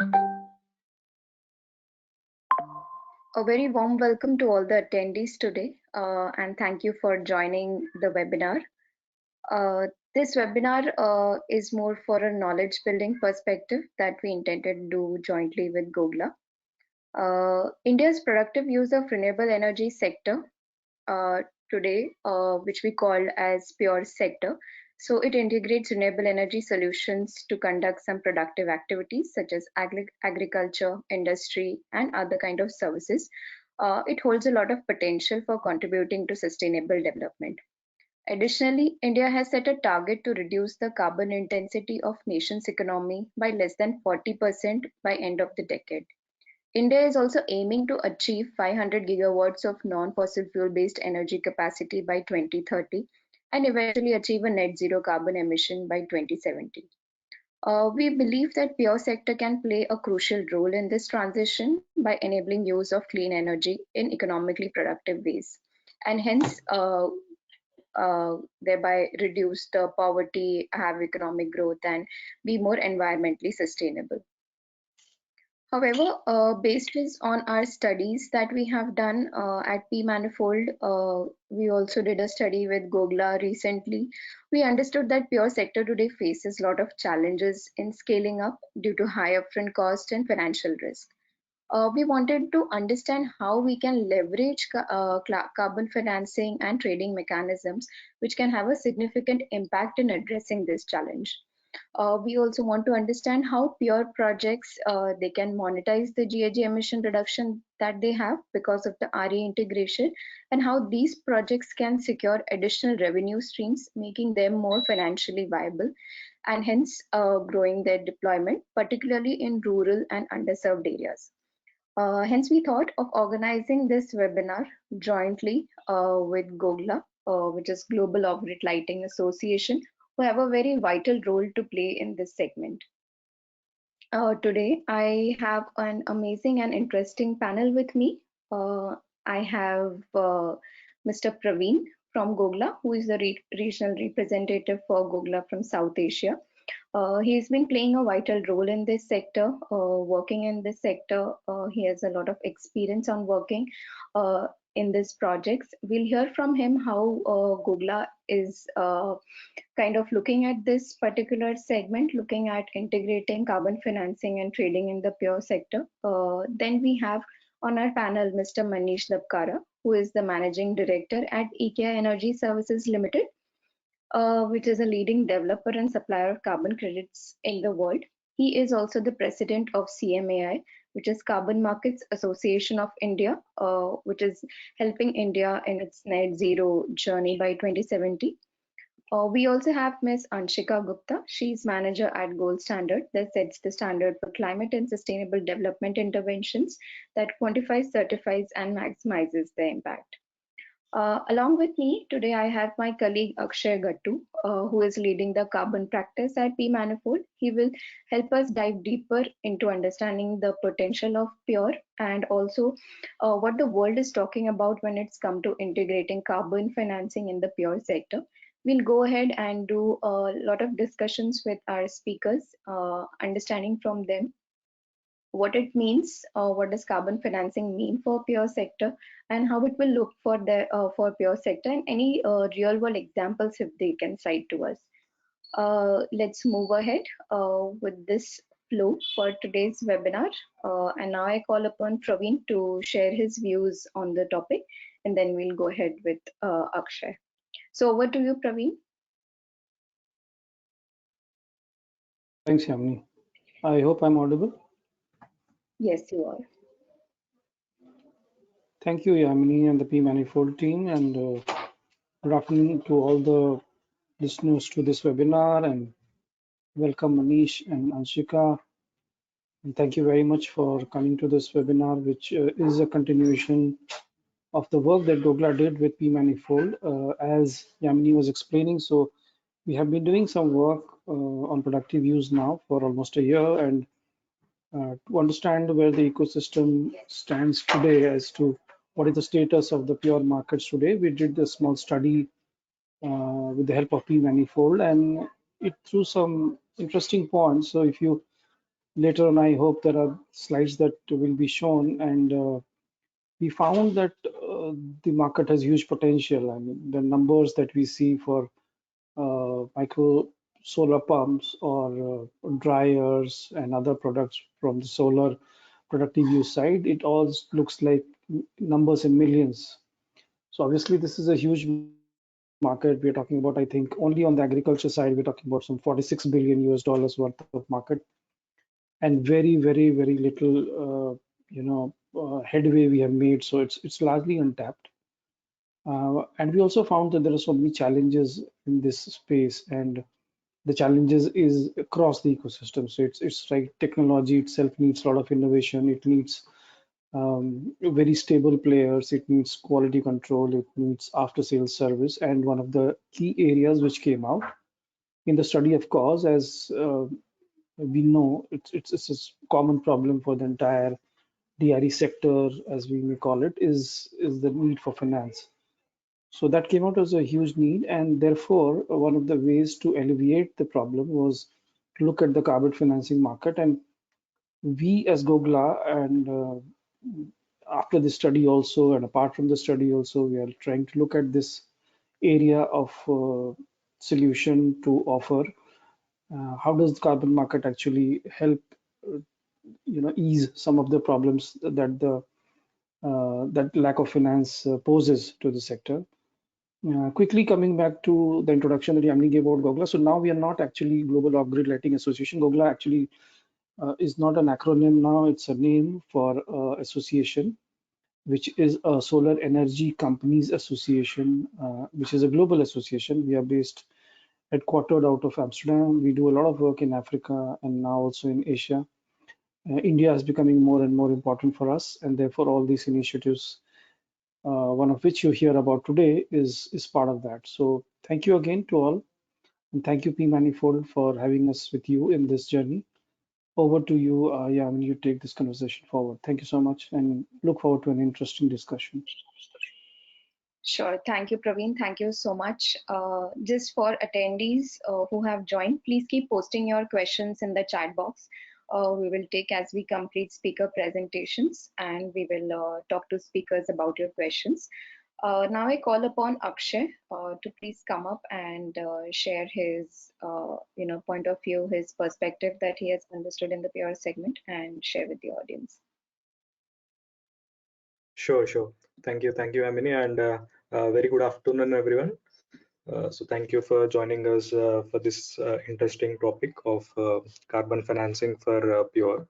A very warm welcome to all the attendees today, and thank you for joining the webinar. This webinar is more for a knowledge building perspective that we intended to do jointly with GOGLA. India's productive use of renewable energy sector today, which we call as pure sector. So it integrates renewable energy solutions to conduct some productive activities such as agriculture, industry, and other kind of services. It holds a lot of potential for contributing to sustainable development. Additionally, India has set a target to reduce the carbon intensity of nation's economy by less than 40% by end of the decade. India is also aiming to achieve 500 gigawatts of non-fossil fuel-based energy capacity by 2030 and eventually achieve a net zero carbon emission by 2070. We believe that pure sector can play a crucial role in this transition by enabling use of clean energy in economically productive ways, and hence thereby reduce the poverty, have economic growth, and be more environmentally sustainable. However, based on our studies that we have done at pManifold, we also did a study with GOGLA recently. We understood that pure sector today faces a lot of challenges in scaling up due to high upfront cost and financial risk. We wanted to understand how we can leverage carbon financing and trading mechanisms, which can have a significant impact in addressing this challenge. We also want to understand how pure projects they can monetize the GHG emission reduction that they have because of the RE integration, and how these projects can secure additional revenue streams, making them more financially viable, and hence growing their deployment, particularly in rural and underserved areas. Hence, we thought of organizing this webinar jointly with GOGLA, which is Global Off-Grid Lighting Association, who have a very vital role to play in this segment. Today, I have an amazing and interesting panel with me. I have Mr. Praveen from GOGLA, who is the regional representative for GOGLA from South Asia. He's been playing a vital role in this sector, working in this sector. He has a lot of experience on working in these projects. We'll hear from him how GOGLA is kind of looking at this particular segment, looking at integrating carbon financing and trading in the pure sector. Then we have on our panel Mr. Manish Labkara, who is the Managing Director at IKEA Energy Services Limited, which is a leading developer and supplier of carbon credits in the world. He is also the president of CMAI, which is Carbon Markets Association of India, which is helping India in its net zero journey by 2070. We also have Ms. Anshika Gupta. She's manager at Gold Standard that sets the standard for climate and sustainable development interventions that quantifies, certifies, and maximizes the impact. Along with me today, I have my colleague Akshay Gattu, who is leading the carbon practice at pManifold. He will help us dive deeper into understanding the potential of pure and also what the world is talking about when it's come to integrating carbon financing in the pure sector. We'll go ahead and do a lot of discussions with our speakers, understanding from them what it means, what does carbon financing mean for pure sector, and how it will look for the for pure sector, and any real world examples if they can cite to us. Let's move ahead with this flow for today's webinar. And now I call upon Praveen to share his views on the topic, and then we'll go ahead with Akshay. So over to you, Praveen. Thanks, Yamini. I hope I'm audible. Yes, you are. Thank you, Yamini and the pManifold team, and good afternoon to all the listeners to this webinar, and welcome Manish and Anshika. And thank you very much for coming to this webinar, which is a continuation of the work that GOGLA did with pManifold. As Yamini was explaining, so we have been doing some work on productive use now for almost a year, and to understand where the ecosystem stands today as to what is the status of the pure markets today, we did a small study with the help of pManifold, and it threw some interesting points. So if you Later on, I hope there are slides that will be shown, and we found that the market has huge potential. I mean, the numbers that we see for micro solar pumps or dryers and other products from the solar productive use side, it all looks like numbers in millions. So obviously, this is a huge market. We're talking about, I think, only on the agriculture side, we're talking about some 46 billion US dollars worth of market, and very, very, very little, headway we have made. So it's largely untapped. And we also found that there are so many challenges in this space, and the challenges is across the ecosystem. So it's like technology itself needs a lot of innovation. It needs very stable players. It needs quality control. It needs after sales service. And one of the key areas which came out in the study, of course, as we know, it's a common problem for the entire DRE sector, as we may call it, is the need for finance. So that came out as a huge need, and therefore, one of the ways to alleviate the problem was to look at the carbon financing market. And we, as GOGLA, and after the study also, and apart from the study also, we are trying to look at this area of solution to offer. How does the carbon market actually help, uh, ease some of the problems that the that lack of finance poses to the sector? Quickly coming back to the introduction that Yamini gave about GOGLA. So now we are not actually Global Off-Grid Lighting Association. GOGLA actually is not an acronym now. It's a name for association, which is a Solar Energy Companies Association, which is a global association. We are based headquartered out of Amsterdam. We do a lot of work in Africa and now also in Asia. India is becoming more and more important for us, and therefore all these initiatives, one of which you hear about today, is part of that. So thank you again to all, and thank you pManifold for having us with you in this journey. Over to you, Yamin, you take this conversation forward. Thank you so much, and look forward to an interesting discussion. Sure. Thank you, Praveen. Thank you so much. Just for attendees who have joined, please keep posting your questions in the chat box. We will take as we complete speaker presentations, and we will talk to speakers about your questions. Now I call upon Akshay to please come up and share his point of view, his perspective that he has understood in the PR segment, and share with the audience. Sure, sure. Thank you, Amini, and very good afternoon, everyone. So thank you for joining us for this interesting topic of carbon financing for Pure.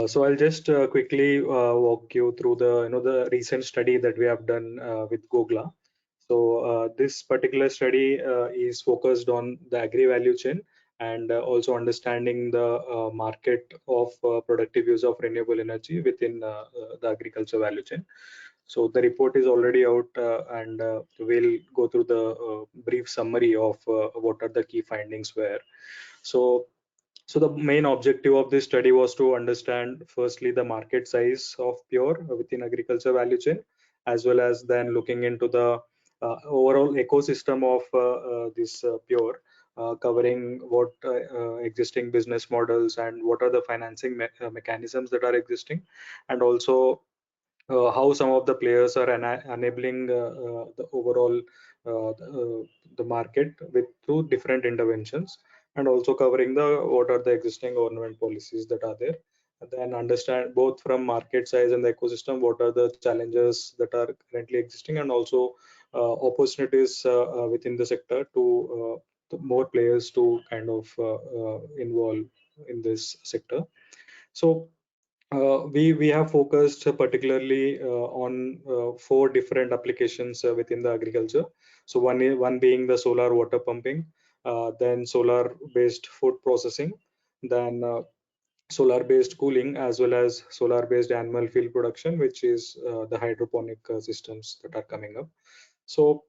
So I'll just quickly walk you through the recent study that we have done with GOGLA. So this particular study is focused on the agri value chain and also understanding the market of productive use of renewable energy within the agriculture value chain. So the report is already out, and we'll go through the brief summary of what are the key findings were. So so the main objective of this study was to understand firstly the market size of Pure within agriculture value chain, as well as then looking into the overall ecosystem of this Pure, covering what existing business models and what are the financing mechanisms that are existing, and also how some of the players are enabling the overall the market with through different interventions, and also covering the what are the existing government policies that are there, and then understand both from market size and the ecosystem what are the challenges that are currently existing, and also opportunities within the sector to more players to kind of involve in this sector. So we have focused particularly on four different applications within the agriculture. So one being the solar water pumping, then solar based food processing, then solar based cooling, as well as solar based animal feed production, which is the hydroponic systems that are coming up. So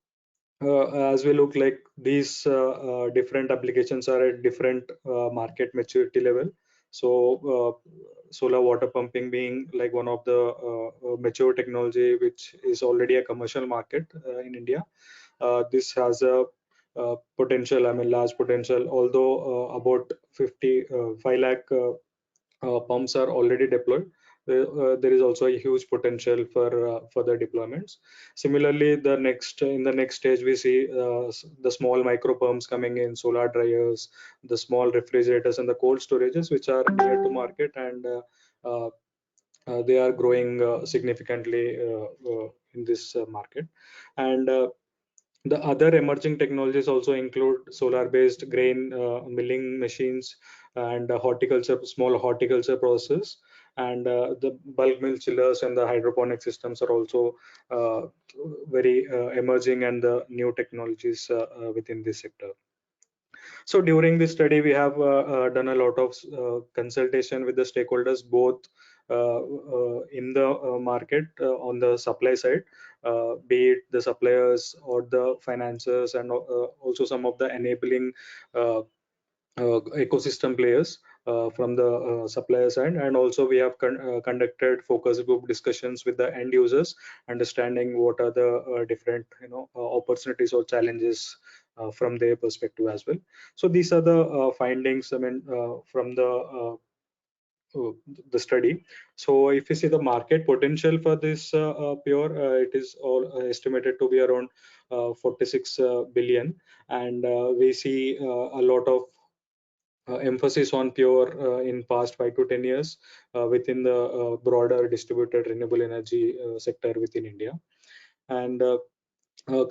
as we look like these different applications are at different market maturity level. So solar water pumping being like one of the mature technology which is already a commercial market in India. This has a potential, I mean large potential, although about 5 lakh pumps are already deployed. There is also a huge potential for further deployments. Similarly, in the next stage, we see the small micro pumps coming in, solar dryers, the small refrigerators, and the cold storages, which are near to market, and uh, they are growing significantly in this market. And the other emerging technologies also include solar-based grain milling machines and small horticulture process, and the bulk mill chillers and the hydroponic systems are also uh, very emerging and the new technologies within this sector. So during this study, we have done a lot of consultation with the stakeholders, both in the market on the supply side, be it the suppliers or the financiers, and also some of the enabling uh, ecosystem players from the supplier side. And also we have conducted focus group discussions with the end users, understanding what are the different opportunities or challenges from their perspective as well. So these are the findings, I mean, from uh, the study. So if you see the market potential for this pure, it is all estimated to be around 46 billion, and we see a lot of emphasis on pure in past 5 to 10 years within the broader distributed renewable energy sector within India. And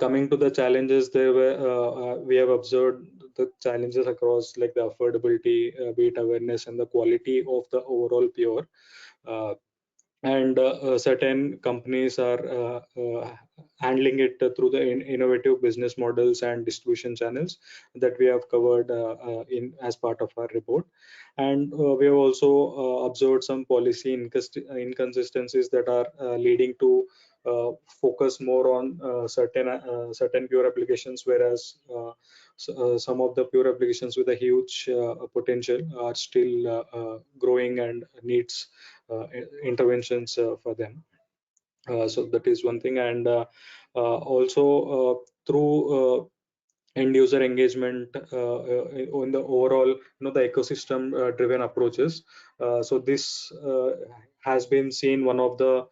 coming to the challenges, we have observed the challenges across like the affordability, be it awareness, and the quality of the overall pure. Uh, and certain companies are handling it through the innovative business models and distribution channels that we have covered in as part of our report. And we have also observed some policy inconsistencies that are leading to focus more on certain pure applications, whereas some of the pure applications with a huge potential are still growing and needs interventions for them. So that is one thing. And also through end user engagement on the overall, the ecosystem driven approaches. So this has been seen one of the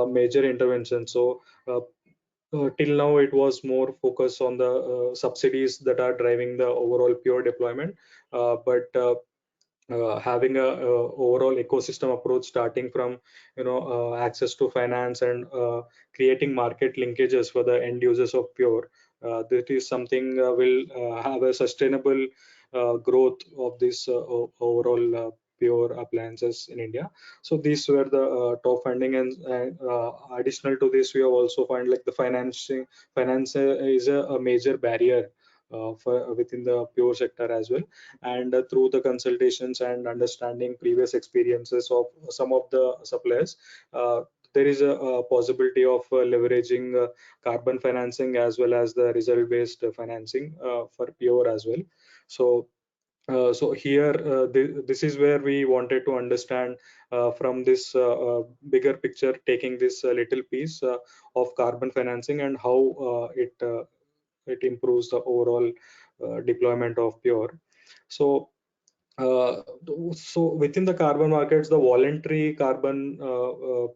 major interventions. So till now it was more focused on the subsidies that are driving the overall pure deployment, but having a overall ecosystem approach, starting from access to finance and creating market linkages for the end users of pure, that is something will have a sustainable growth of this overall pure appliances in India. So these were the top funding, and additional to this, we have also found like the finance is a major barrier for within the pure sector as well. And through the consultations and understanding previous experiences of some of the suppliers, there is a possibility of leveraging carbon financing as well as the result based financing for pure as well. So so here, this is where we wanted to understand from this bigger picture, taking this little piece of carbon financing and how it improves the overall deployment of pure. So uh, so within the carbon markets, the voluntary carbon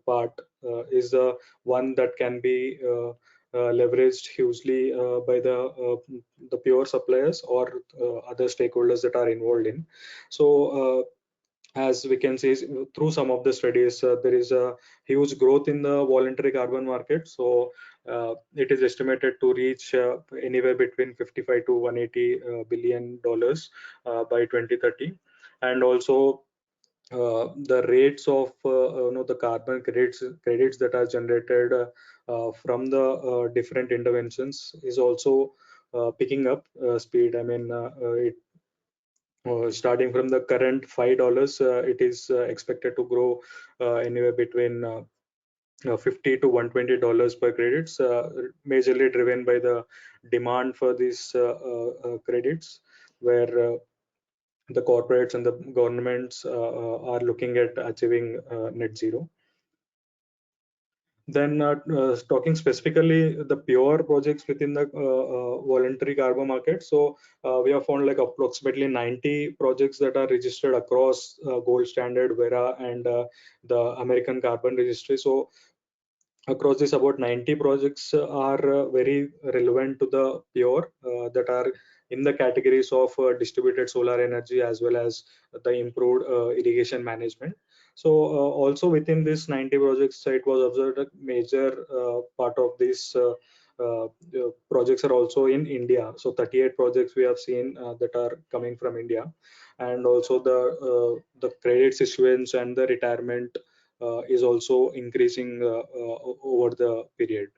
part is the one that can be leveraged hugely by the pure suppliers or other stakeholders that are involved in. So as we can see through some of the studies, there is a huge growth in the voluntary carbon market. So it is estimated to reach anywhere between 55 to 180 billion dollars by 2030. And also the rates of the carbon credits that are generated from the different interventions is also picking up speed. I mean, starting from the current $5, it is expected to grow anywhere between 50 to $120 per credits, majorly driven by the demand for these credits, where the corporates and the governments are looking at achieving net zero. Then talking specifically the pure projects within the voluntary carbon market. So we have found like approximately 90 projects that are registered across gold standard, Vera, and the American carbon registry. So across this, about 90 projects are very relevant to the pure, that are in the categories of distributed solar energy as well as the improved irrigation management. So also within this 90 projects, it was observed a major part of these projects are also in India. So 38 projects we have seen that are coming from India, and also the credits issuance and the retirement is also increasing over the period.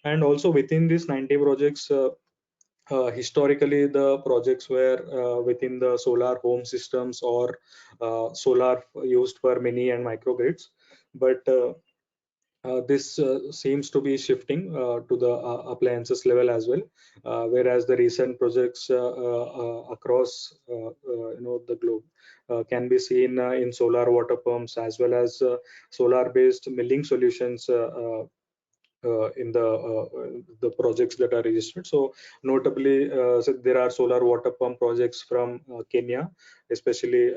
And also within these 90 projects, historically the projects were within the solar home systems or solar used for mini and microgrids. But this seems to be shifting to the appliances level as well, whereas the recent projects across the globe can be seen in solar water pumps as well as solar based milling solutions in the projects that are registered. So notably, so there are solar water pump projects from Kenya, especially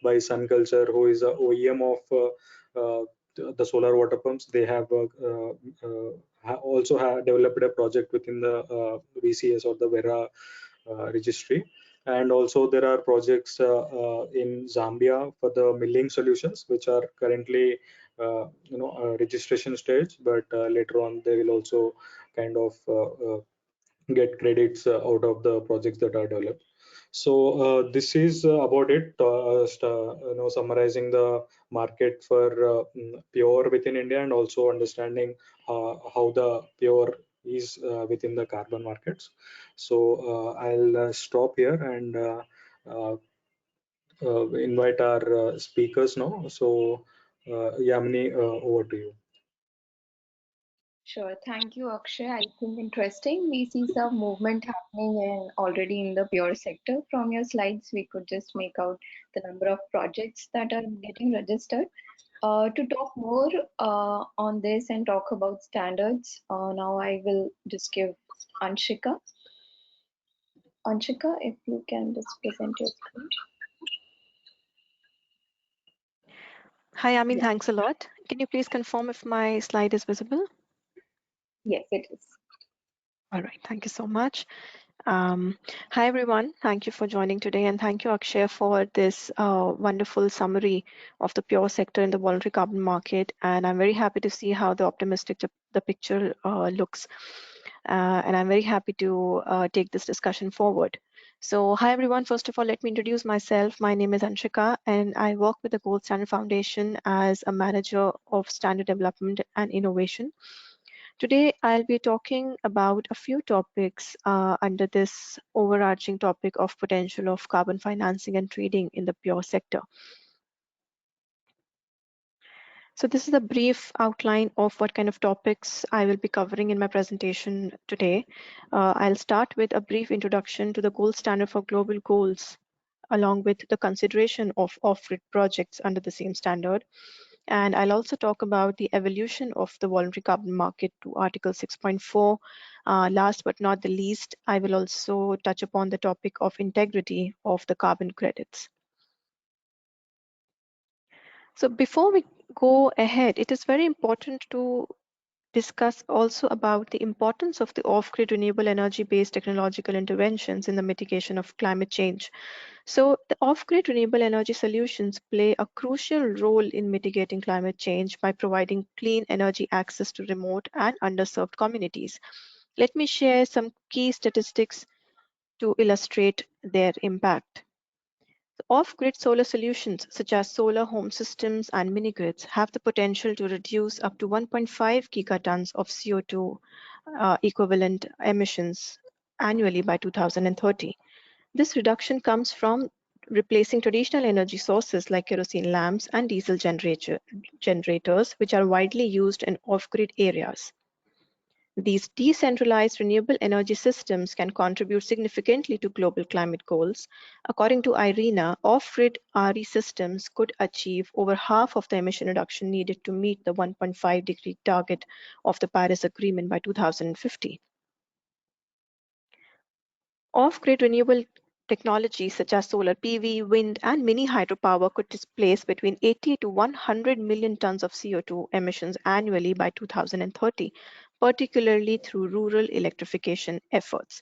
by Sun Culture, who is a OEM of the solar water pumps. They have also have developed a project within the VCS or the Vera registry. And also there are projects in Zambia for the milling solutions, which are currently registration stage, but later on they will also kind of get credits out of the projects that are developed. So this is about it, summarizing the market for pure within India, and also understanding how the pure is within the carbon markets. So I'll stop here and invite our speakers now. So Yamini, over to you. Sure. Thank you, Akshay. I think interesting. We see some movement happening already in the pure sector. From your slides, we could just make out the number of projects that are getting registered. To talk more on this and talk about standards, now I will just give Anshika. Anshika, if you can just present your screen. Hi, Amin, Yeah. thanks a lot. Can you please confirm if my slide is visible? Yes, it is. All right, thank you so much. Hi, everyone. Thank you for joining today, and thank you, Akshay, for this wonderful summary of the pure sector in the voluntary carbon market. And I'm very happy to see how the optimistic the picture looks. And I'm very happy to take this discussion forward. So hi, everyone. First of all, let me introduce myself. My name is Anshika, and I work with the Gold Standard Foundation as a manager of standard development and innovation. Today, I'll be talking about a few topics under this overarching topic of potential of carbon financing and trading in the pure sector. So this is a brief outline of what kind of topics I will be covering in my presentation today. I'll start with a brief introduction to the gold standard for global goals, along with the consideration of off-grid projects under the same standard. And I'll also talk about the evolution of the voluntary carbon market to Article 6.4. Last but not the least, I will also touch upon the topic of integrity of the carbon credits. So before we go ahead, it is very important to discuss also about the importance of the off-grid renewable energy-based technological interventions in the mitigation of climate change. So the off-grid renewable energy solutions play a crucial role in mitigating climate change by providing clean energy access to remote and underserved communities. Let me share some key statistics to illustrate their impact. Off-grid solar solutions such as solar home systems and mini-grids have the potential to reduce up to 1.5 gigatons of CO2 equivalent emissions annually by 2030. This reduction comes from replacing traditional energy sources like kerosene lamps and diesel generators, which are widely used in off-grid areas. These decentralized renewable energy systems can contribute significantly to global climate goals. According to IRENA, off-grid RE systems could achieve over half of the emission reduction needed to meet the 1.5-degree target of the Paris Agreement by 2050. Off-grid renewable technologies such as solar PV, wind, and mini hydropower could displace between 80 to 100 million tons of CO2 emissions annually by 2030, particularly through rural electrification efforts.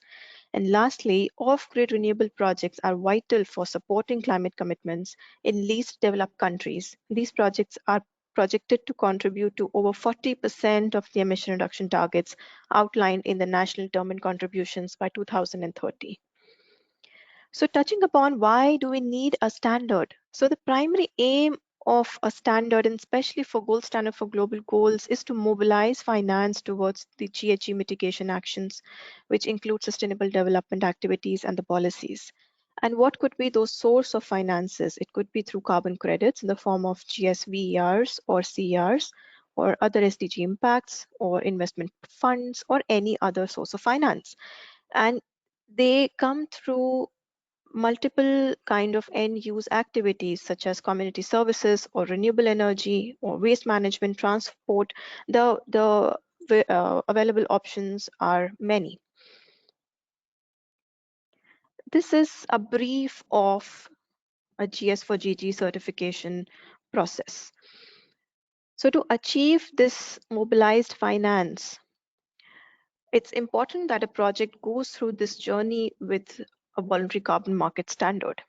And lastly, off-grid renewable projects are vital for supporting climate commitments in least developed countries. These projects are projected to contribute to over 40% of the emission reduction targets outlined in the National Determined Contributions by 2030. So touching upon why do we need a standard? So the primary aim of a standard, and especially for gold standard for global goals, is to mobilize finance towards the GHG mitigation actions, which include sustainable development activities and the policies. And what could be those source of finances? It could be through carbon credits in the form of GSVERs or CERs, or other SDG impacts, or investment funds, or any other source of finance. And they come through multiple kind of end use activities such as community services or renewable energy or waste management, transport. The available options are many. This is a brief of a GS for GG certification process. So to achieve this mobilized finance, it's important that a project goes through this journey with a voluntary carbon market standard.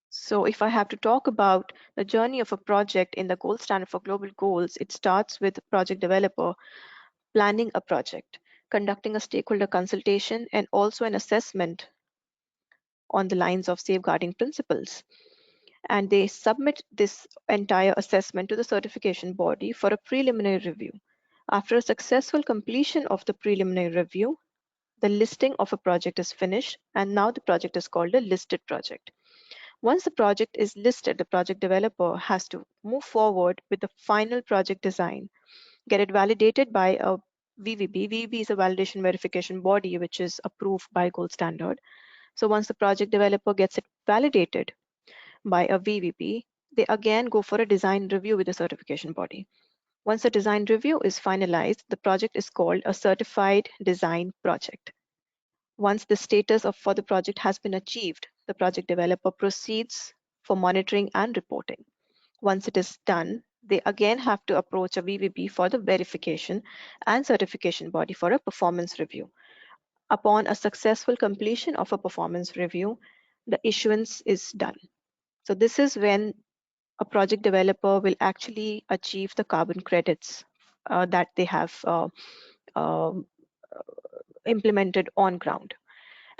So if I have to talk about the journey of a project in the gold standard for global goals, it starts with project developer planning a project, conducting a stakeholder consultation, and also an assessment on the lines of safeguarding principles. And they submit this entire assessment to the certification body for a preliminary review. After a successful completion of the preliminary review, the listing of a project is finished, and now the project is called a listed project. Once the project is listed, the project developer has to move forward with the final project design, get it validated by a VVB. VVB is a validation verification body which is approved by gold standard. So once the project developer gets it validated by a VVP, they again go for a design review with the certification body. Once the design review is finalized, the project is called a certified design project. Once the status for the project has been achieved, the project developer proceeds for monitoring and reporting. Once it is done, they again have to approach a VVB for the verification and certification body for a performance review. Upon a successful completion of a performance review, the issuance is done. So this is when a project developer will actually achieve the carbon credits that they have implemented on ground.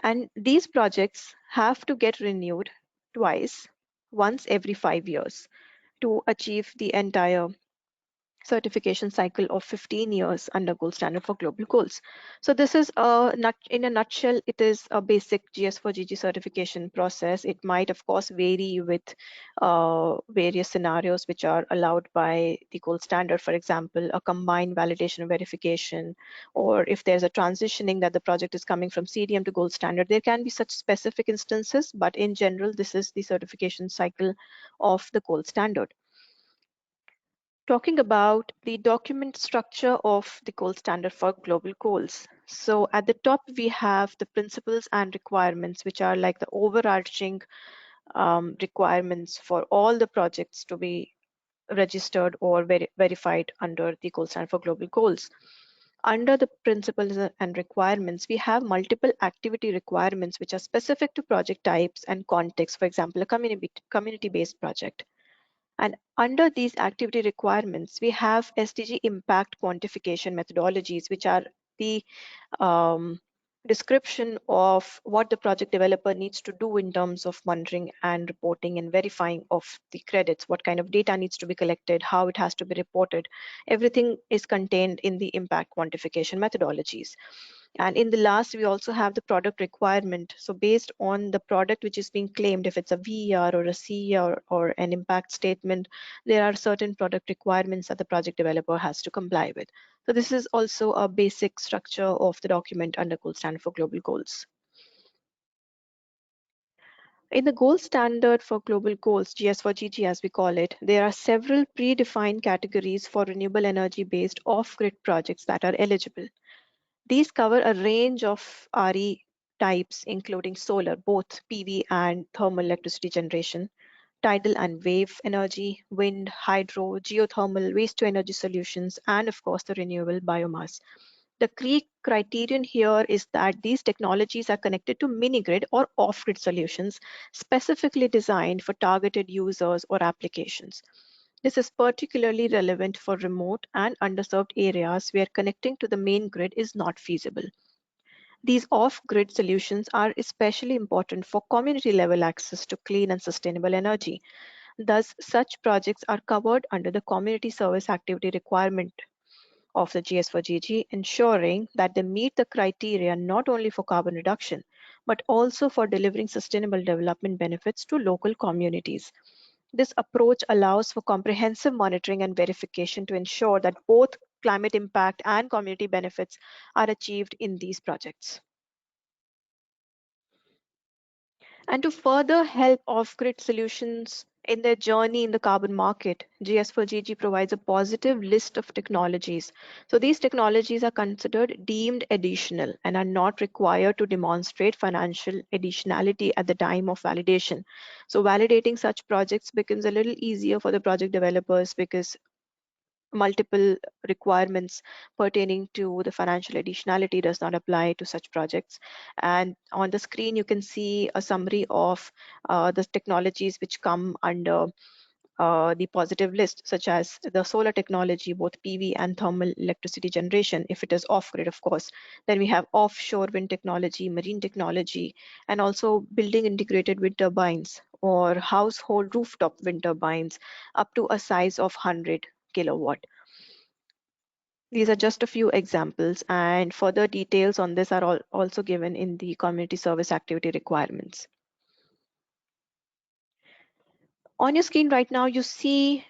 And these projects have to get renewed twice, once every 5 years, to achieve the entire certification cycle of 15 years under gold standard for global goals. So this is in a nutshell, it is a basic GS for GG certification process. It might of course vary with various scenarios which are allowed by the gold standard. For example, a combined validation and verification, or if there's a transitioning that the project is coming from CDM to gold standard, there can be such specific instances, but in general, this is the certification cycle of the gold standard. Talking about the document structure of the gold standard for global goals. So at the top, we have the principles and requirements, which are like the overarching requirements for all the projects to be registered or verified under the gold standard for global goals. Under the principles and requirements, we have multiple activity requirements which are specific to project types and context. For example, a community-based project. And under these activity requirements, we have SDG impact quantification methodologies, which are the description of what the project developer needs to do in terms of monitoring and reporting and verifying of the credits, what kind of data needs to be collected, how it has to be reported. Everything is contained in the impact quantification methodologies. And in the last, we also have the product requirement. So based on the product which is being claimed, if it's a VER or a CER or an impact statement, there are certain product requirements that the project developer has to comply with. So this is also a basic structure of the document under Gold Standard for Global Goals. In the gold standard for global goals, GS4GG as we call it, there are several predefined categories for renewable energy based off-grid projects that are eligible. These cover a range of RE types, including solar, both PV and thermal electricity generation, tidal and wave energy, wind, hydro, geothermal, waste to energy solutions, and of course the renewable biomass. The key criterion here is that these technologies are connected to mini-grid or off-grid solutions specifically designed for targeted users or applications. This is particularly relevant for remote and underserved areas where connecting to the main grid is not feasible. These off-grid solutions are especially important for community-level access to clean and sustainable energy. Thus, such projects are covered under the Community Service Activity Requirement of the GS4GG, ensuring that they meet the criteria not only for carbon reduction, but also for delivering sustainable development benefits to local communities. This approach allows for comprehensive monitoring and verification to ensure that both climate impact and community benefits are achieved in these projects. And to further help off-grid solutions in their journey in the carbon market, GS4GG provides a positive list of technologies. So these technologies are considered deemed additional and are not required to demonstrate financial additionality at the time of validation. So validating such projects becomes a little easier for the project developers because multiple requirements pertaining to the financial additionality does not apply to such projects. And on the screen, you can see a summary of the technologies which come under the positive list, such as the solar technology, both PV and thermal electricity generation, if it is off-grid, of course. Then we have offshore wind technology, marine technology, and also building integrated wind turbines or household rooftop wind turbines up to a size of 100 kilowatt. These are just a few examples, and further details on this are also given in the community service activity requirements. On your screen right now, you see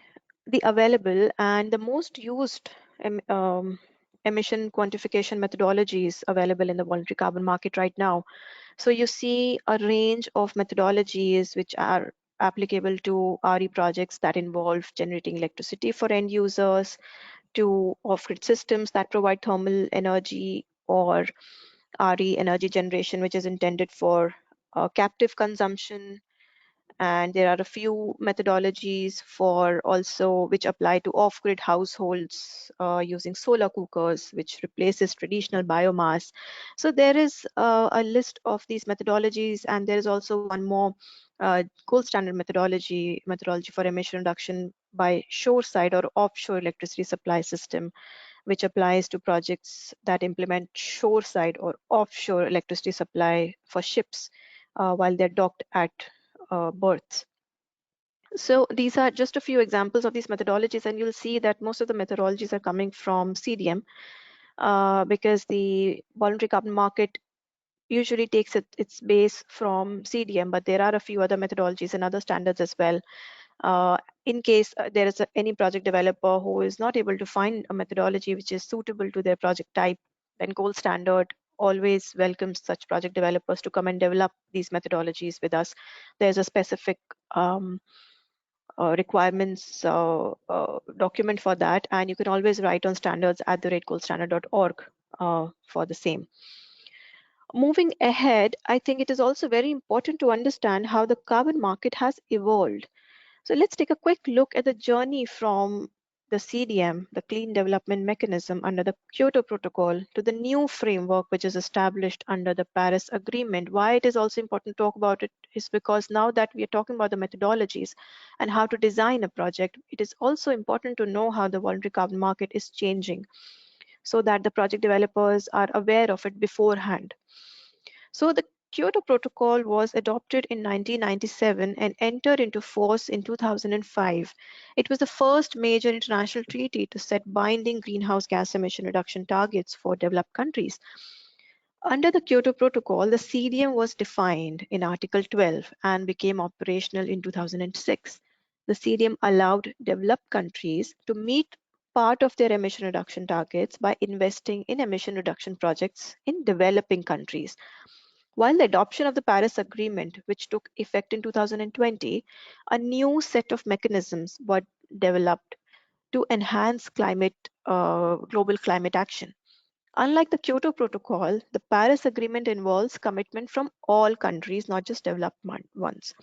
the available and the most used emission quantification methodologies available in the voluntary carbon market right now. So you see a range of methodologies which are applicable to RE projects that involve generating electricity for end users, to off-grid systems that provide thermal energy or RE energy generation, which is intended for captive consumption. And there are a few methodologies for also which apply to off-grid households using solar cookers, which replaces traditional biomass. So there is a list of these methodologies, and there is also one more gold standard methodology for emission reduction by shoreside or offshore electricity supply system, which applies to projects that implement shoreside or offshore electricity supply for ships while they're docked at berths. So these are just a few examples of these methodologies, and you'll see that most of the methodologies are coming from CDM because the voluntary carbon market usually takes its base from CDM, but there are a few other methodologies and other standards as well. In case there is any project developer who is not able to find a methodology which is suitable to their project type, then Gold Standard always welcomes such project developers to come and develop these methodologies with us. There's a specific requirements document for that, and you can always write on standards@goldstandard.org for the same. Moving ahead, I think it is also very important to understand how the carbon market has evolved. So let's take a quick look at the journey from the CDM, the Clean Development Mechanism under the Kyoto Protocol, to the new framework which is established under the Paris Agreement. Why it is also important to talk about it is because now that we are talking about the methodologies and how to design a project, it is also important to know how the voluntary carbon market is changing so that the project developers are aware of it beforehand. So the Kyoto Protocol was adopted in 1997 and entered into force in 2005. It was the first major international treaty to set binding greenhouse gas emission reduction targets for developed countries. Under the Kyoto Protocol, the CDM was defined in Article 12 and became operational in 2006. The CDM allowed developed countries to meet part of their emission reduction targets by investing in emission reduction projects in developing countries. While the adoption of the Paris Agreement, which took effect in 2020, a new set of mechanisms were developed to enhance global climate action. Unlike the Kyoto Protocol, the Paris Agreement involves commitment from all countries, not just developed ones.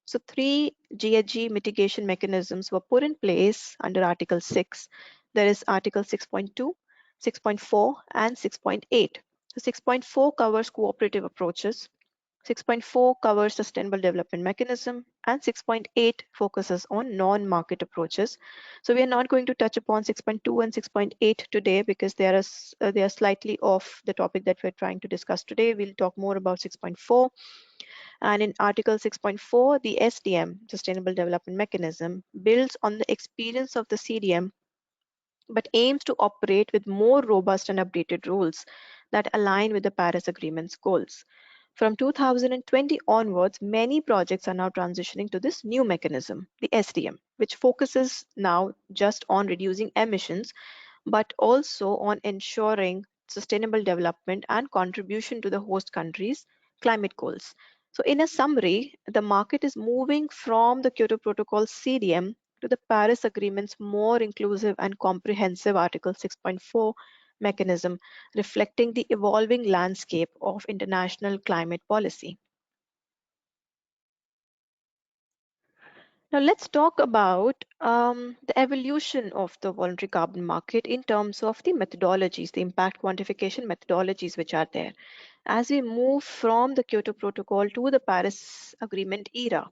So, three GHG mitigation mechanisms were put in place under Article 6. There is Article 6.2, 6.4, and 6.8. So, 6.4 covers cooperative approaches, 6.4 covers sustainable development mechanism, and 6.8 focuses on non-market approaches. So we are not going to touch upon 6.2 and 6.8 today because they are slightly off the topic that we're trying to discuss today. We'll talk more about 6.4. And in Article 6.4, the SDM, Sustainable Development Mechanism, builds on the experience of the CDM but aims to operate with more robust and updated rules that align with the Paris Agreement's goals. From 2020 onwards, many projects are now transitioning to this new mechanism, the SDM, which focuses now just on reducing emissions, but also on ensuring sustainable development and contribution to the host country's climate goals. So in a summary, the market is moving from the Kyoto Protocol CDM to the Paris Agreement's more inclusive and comprehensive Article 6.4 mechanism, reflecting the evolving landscape of international climate policy. Now let's talk about the evolution of the voluntary carbon market in terms of the methodologies, the impact quantification methodologies which are there. As we move from the Kyoto Protocol to the Paris Agreement era,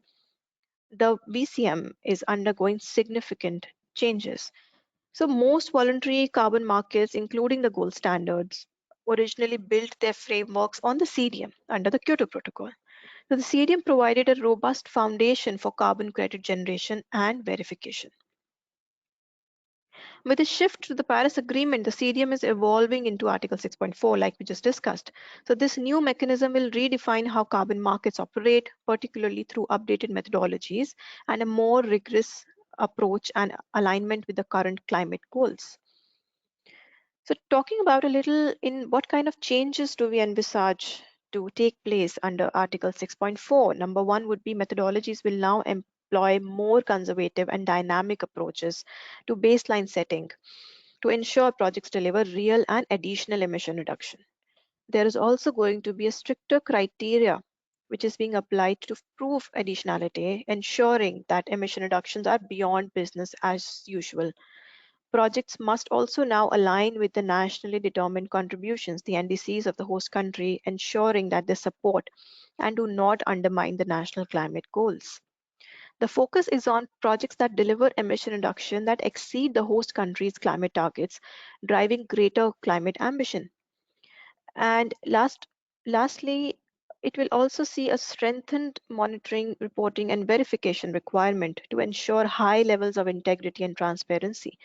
the VCM is undergoing significant changes. So most voluntary carbon markets, including the gold standards, originally built their frameworks on the CDM under the Kyoto Protocol. So the CDM provided a robust foundation for carbon credit generation and verification. With the shift to the Paris Agreement, the CDM is evolving into Article 6.4, like we just discussed. So this new mechanism will redefine how carbon markets operate, particularly through updated methodologies and a more rigorous approach and alignment with the current climate goals. So talking about a little in what kind of changes do we envisage to take place under Article 6.4? Number one would be methodologies will now employ more conservative and dynamic approaches to baseline setting to ensure projects deliver real and additional emission reduction. There is also going to be a stricter criteria which is being applied to prove additionality, ensuring that emission reductions are beyond business as usual. Projects must also now align with the nationally determined contributions, the NDCs of the host country, ensuring that they support and do not undermine the national climate goals. The focus is on projects that deliver emission reduction that exceed the host country's climate targets, driving greater climate ambition. And lastly, it will also see a strengthened monitoring, reporting, and verification requirement to ensure high levels of integrity and transparency.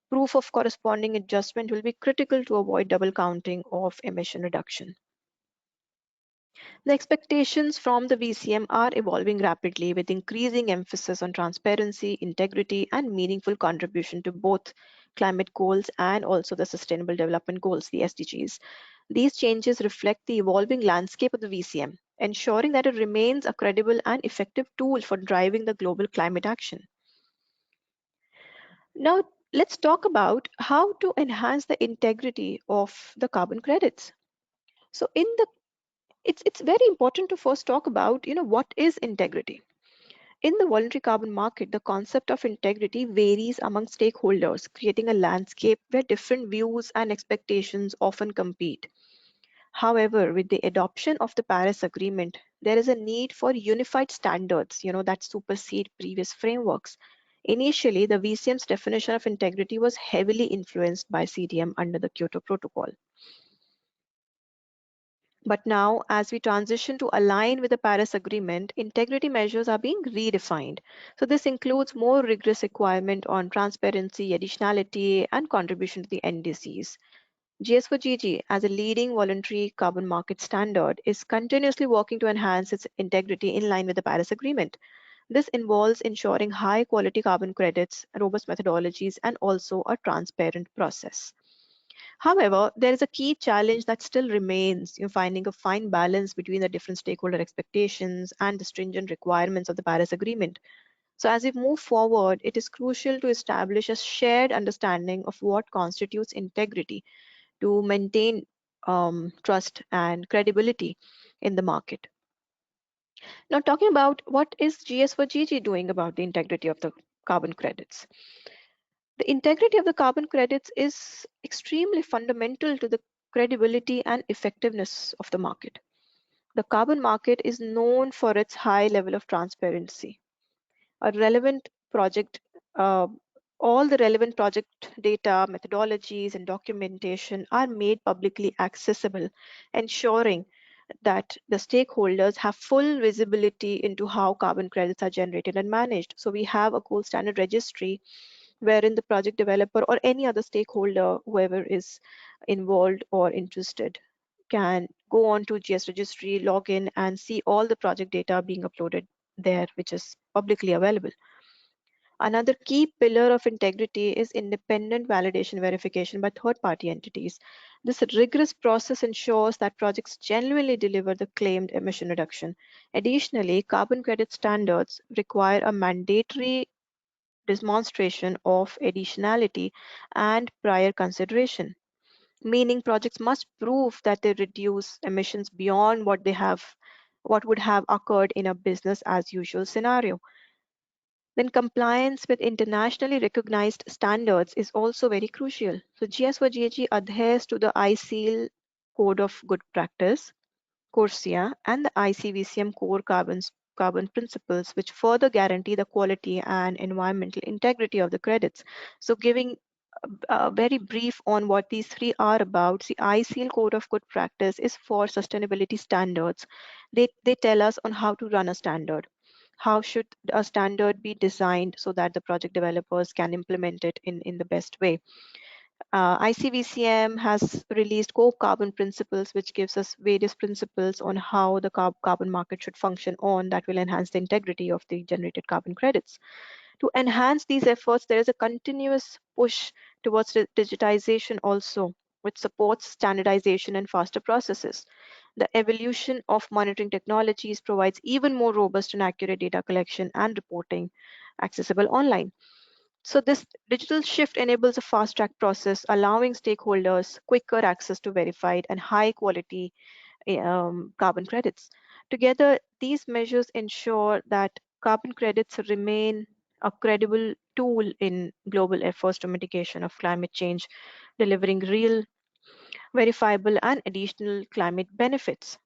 Proof of corresponding adjustment will be critical to avoid double counting of emission reduction. The expectations from the VCM are evolving rapidly with increasing emphasis on transparency, integrity, and meaningful contribution to both climate goals and also the Sustainable Development Goals, the SDGs. These changes reflect the evolving landscape of the VCM, ensuring that it remains a credible and effective tool for driving the global climate action. Now, let's talk about how to enhance the integrity of the carbon credits. So it's very important to first talk about, what is integrity. In the voluntary carbon market, the concept of integrity varies among stakeholders, creating a landscape where different views and expectations often compete. However, with the adoption of the Paris Agreement, there is a need for unified standards, that supersede previous frameworks. Initially, the VCM's definition of integrity was heavily influenced by CDM under the Kyoto Protocol. But now, as we transition to align with the Paris Agreement, integrity measures are being redefined. So this includes more rigorous requirement on transparency, additionality, and contribution to the NDCs. GS4GG, as a leading voluntary carbon market standard, is continuously working to enhance its integrity in line with the Paris Agreement. This involves ensuring high quality carbon credits, robust methodologies, and also a transparent process. However, there is a key challenge that still remains in finding a fine balance between the different stakeholder expectations and the stringent requirements of the Paris Agreement. So as we move forward, it is crucial to establish a shared understanding of what constitutes integrity to maintain trust and credibility in the market. Now, talking about what is GS4GG doing about the integrity of the carbon credits. The integrity of the carbon credits is extremely fundamental to the credibility and effectiveness of the market. The carbon market is known for its high level of transparency. A relevant project, uh, all the relevant project data, methodologies, and documentation are made publicly accessible, ensuring that the stakeholders have full visibility into how carbon credits are generated and managed. So we have a gold standard registry wherein the project developer or any other stakeholder, whoever is involved or interested, can go on to GS registry, log in, and see all the project data being uploaded there, which is publicly available. Another key pillar of integrity is independent validation verification by third-party entities. This rigorous process ensures that projects genuinely deliver the claimed emission reduction. Additionally, carbon credit standards require a mandatory demonstration of additionality and prior consideration, meaning projects must prove that they reduce emissions beyond what would have occurred in a business as usual scenario. Then compliance with internationally recognized standards is also very crucial. So GS4GG adheres to the ICL Code of Good Practice, CORSIA, and the ICVCM core carbon principles, which further guarantee the quality and environmental integrity of the credits. So giving a very brief on what these three are about, the ICL Code of Good Practice is for sustainability standards. They tell us on how to run a standard. How should a standard be designed so that the project developers can implement it in the best way? ICVCM has released core carbon principles, which gives us various principles on how the carbon market should function on that will enhance the integrity of the generated carbon credits. To enhance these efforts, there is a continuous push towards digitization also, which supports standardization and faster processes. The evolution of monitoring technologies provides even more robust and accurate data collection and reporting accessible online. So this digital shift enables a fast track process, allowing stakeholders quicker access to verified and high quality carbon credits. Together, these measures ensure that carbon credits remain a credible tool in global efforts to mitigation of climate change, delivering real, verifiable, and additional climate benefits.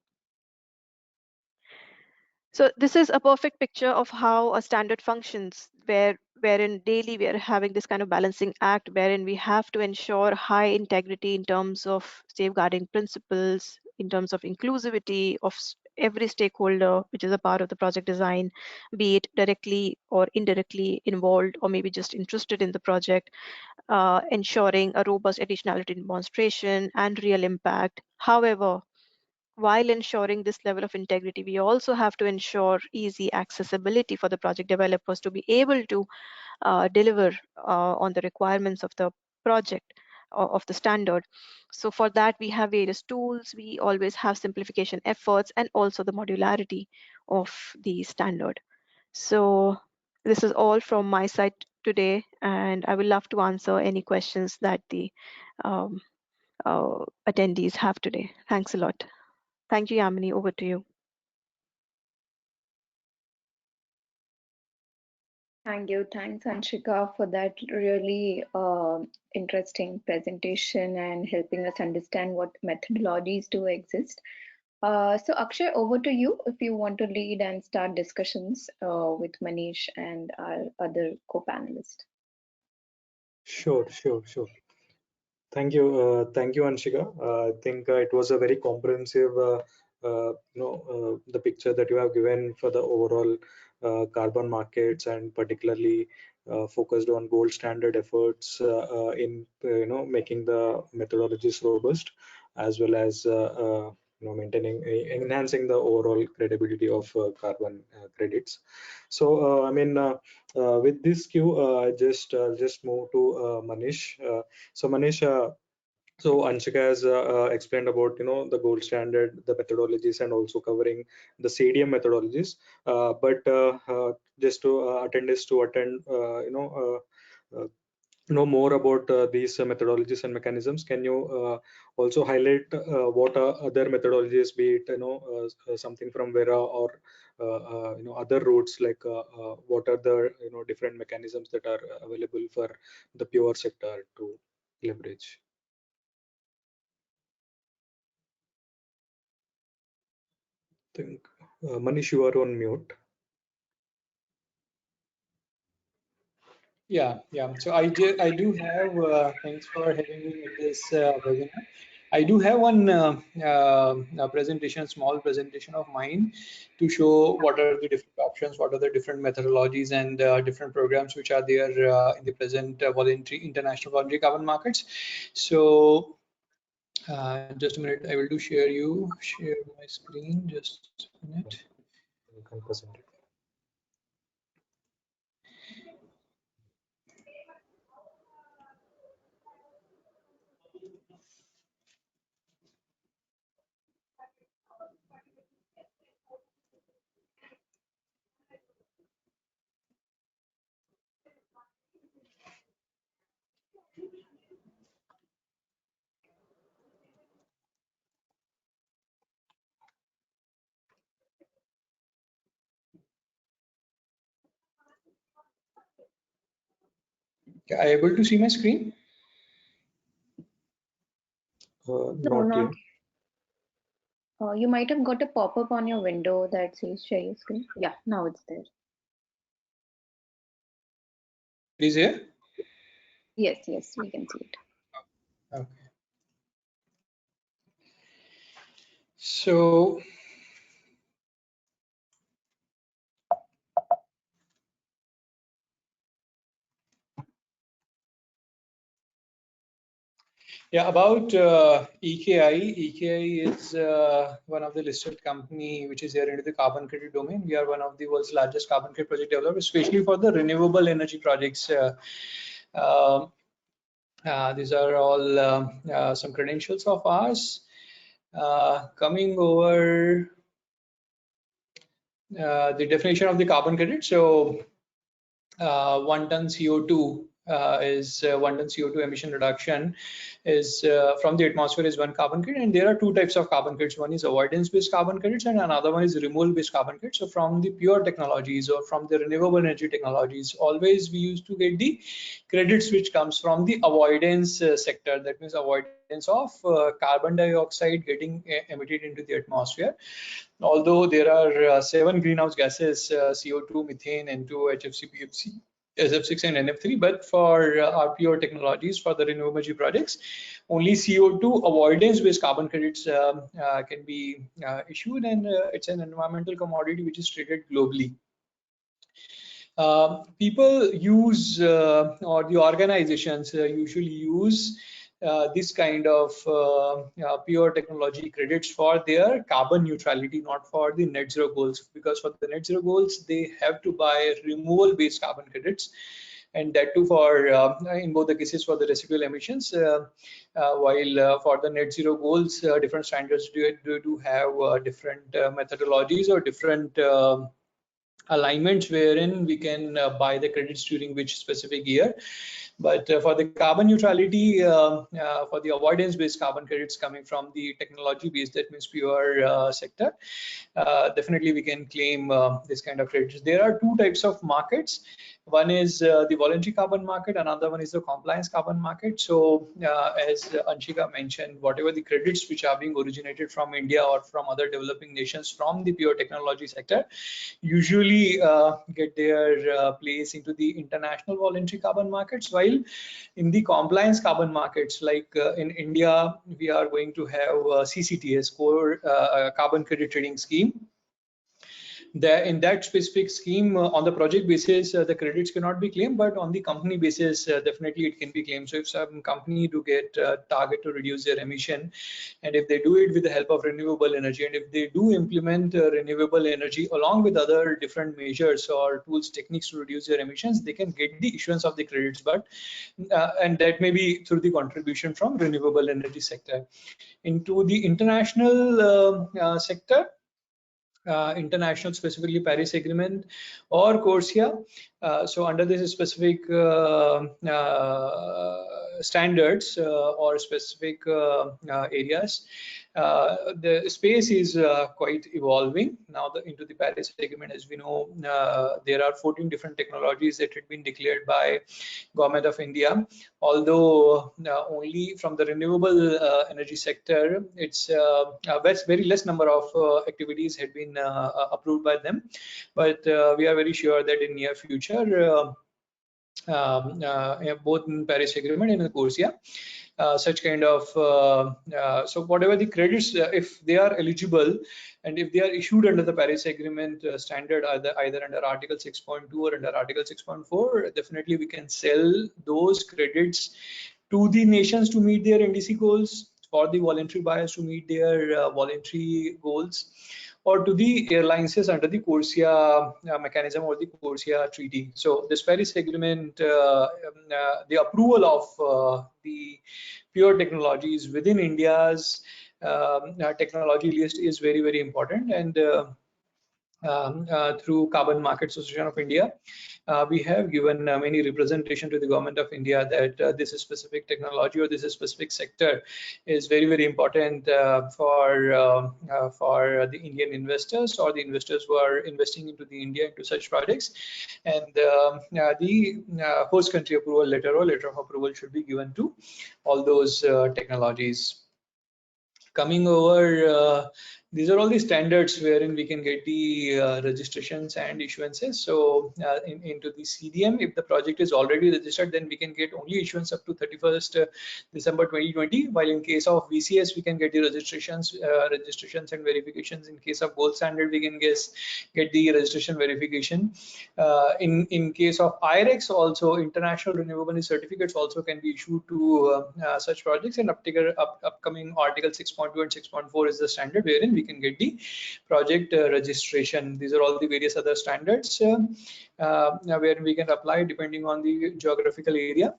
So this is a perfect picture of how a standard functions, wherein daily we are having this kind of balancing act, wherein we have to ensure high integrity in terms of safeguarding principles, in terms of inclusivity of every stakeholder, which is a part of the project design, be it directly or indirectly involved, or maybe just interested in the project, ensuring a robust additionality demonstration and real impact. However, while ensuring this level of integrity, we also have to ensure easy accessibility for the project developers to be able to deliver on the requirements of the project of the standard. So for that, we have various tools. We always have simplification efforts and also the modularity of the standard. So this is all from my side today, and I would love to answer any questions that the um, attendees have today. Thanks a lot. Thank you, Yamini. Over to you. Thank you. Thanks, Anshika, for that really interesting presentation and helping us understand what methodologies do exist. So, Akshay, over to you if you want to lead and start discussions with Manish and our other co-panelists. Sure, sure, sure. Thank you, Anshika. I think it was a very comprehensive, the picture that you have given for the overall carbon markets, and particularly focused on gold standard efforts in making the methodologies robust, as well as enhancing the overall credibility of carbon credits. So with this cue, I just move to Manish. So Manish, so Anshika has explained about the gold standard, the methodologies, and also covering the CDM methodologies. But just to attendees to attend, know more about these methodologies and mechanisms, can you also highlight what other methodologies, be it something from Vera or other routes, like what are the different mechanisms that are available for the pure sector to leverage? Think Manish, you are on mute. Yeah. So I do have. Thanks for having me at this webinar. I do have one presentation, small presentation of mine, to show what are the different options, what are the different methodologies, and different programs which are there in the present international voluntary carbon markets. So just a minute, I will share my screen. Just a minute. You can present it. Are you able to see my screen? No, Not not. yet. You might have got a pop-up on your window that says share your screen. Yeah, now it's there. It is here. Yes, we can see it. Okay. So yeah, about EKI. EKI is one of the listed company which is here into the carbon credit domain. We are one of the world's largest carbon credit project developers, especially for the renewable energy projects. These are all some credentials of ours. Coming over the definition of the carbon credit. So 1 ton CO2 is 1 ton CO2 emission reduction is from the atmosphere is 1 carbon credit, and there are 2 types of carbon credits. One is avoidance based carbon credits and another one is removal based carbon credits. So from the pure technologies or from the renewable energy technologies, always we used to get the credits which comes from the avoidance sector. That means avoidance of carbon dioxide getting emitted into the atmosphere. Although there are 7 greenhouse gases, CO2, methane, N2, HFC, PFC, SF6 and NF3, but for our pure technologies, for the renewable energy projects, only CO2 avoidance based carbon credits can be issued, and it's an environmental commodity which is traded globally. People use or the organizations usually use this kind of pure technology credits for their carbon neutrality, not for the net zero goals, because for the net zero goals they have to buy removal based carbon credits, and that too for in both the cases for the residual emissions, while for the net zero goals different standards do have different methodologies or different alignments wherein we can buy the credits during which specific year. But for the carbon neutrality, for the avoidance based carbon credits coming from the technology based, that means pure sector, definitely we can claim this kind of credits. There are 2 types of markets. One is the voluntary carbon market, another one is the compliance carbon market. So as Anshika mentioned, whatever the credits which are being originated from India or from other developing nations from the pure technology sector usually get their place into the international voluntary carbon markets, while in the compliance carbon markets, like in India, we are going to have CCTS, core carbon credit trading scheme. in that specific scheme, on the project basis, the credits cannot be claimed, but on the company basis, definitely it can be claimed. So if some company do get target to reduce their emission, and if they do it with the help of renewable energy, and if they do implement renewable energy along with other different measures or tools, techniques to reduce their emissions, they can get the issuance of the credits. But and that may be through the contribution from renewable energy sector. Into the international sector, international, specifically Paris Agreement or CORSIA. So under this specific standards or specific areas, the space is quite evolving now. Into the Paris Agreement, as we know, there are 14 different technologies that had been declared by Government of India. Although only from the renewable energy sector, it's very less number of activities had been approved by them, but we are very sure that in near future, both in Paris Agreement and in the CORSIA, such kind of so whatever the credits, if they are eligible and if they are issued under the Paris Agreement standard, either under Article 6.2 or under Article 6.4, definitely we can sell those credits to the nations to meet their NDC goals, for the voluntary buyers to meet their voluntary goals, or to the airlines under the CORSIA mechanism or the CORSIA treaty. So this Paris Agreement, the approval of the pure technologies within India's technology list is very, very important. And through Carbon Market Association of India, we have given many representation to the Government of India that this specific technology or this specific sector is very, very important for the Indian investors or the investors who are investing into the India into such projects. And the host country approval letter or letter of approval should be given to all those technologies. Coming over, these are all the standards wherein we can get the registrations and issuances. So into the CDM, if the project is already registered, then we can get only issuance up to 31st December 2020. While in case of VCS, we can get the registrations and verifications. In case of gold standard, we can get the registration verification. In case of IREX, also international renewable certificates also can be issued to such projects. And upcoming Article 6.2 and 6.4 is the standard wherein we can get the project registration. These are all the various other standards where we can apply depending on the geographical area.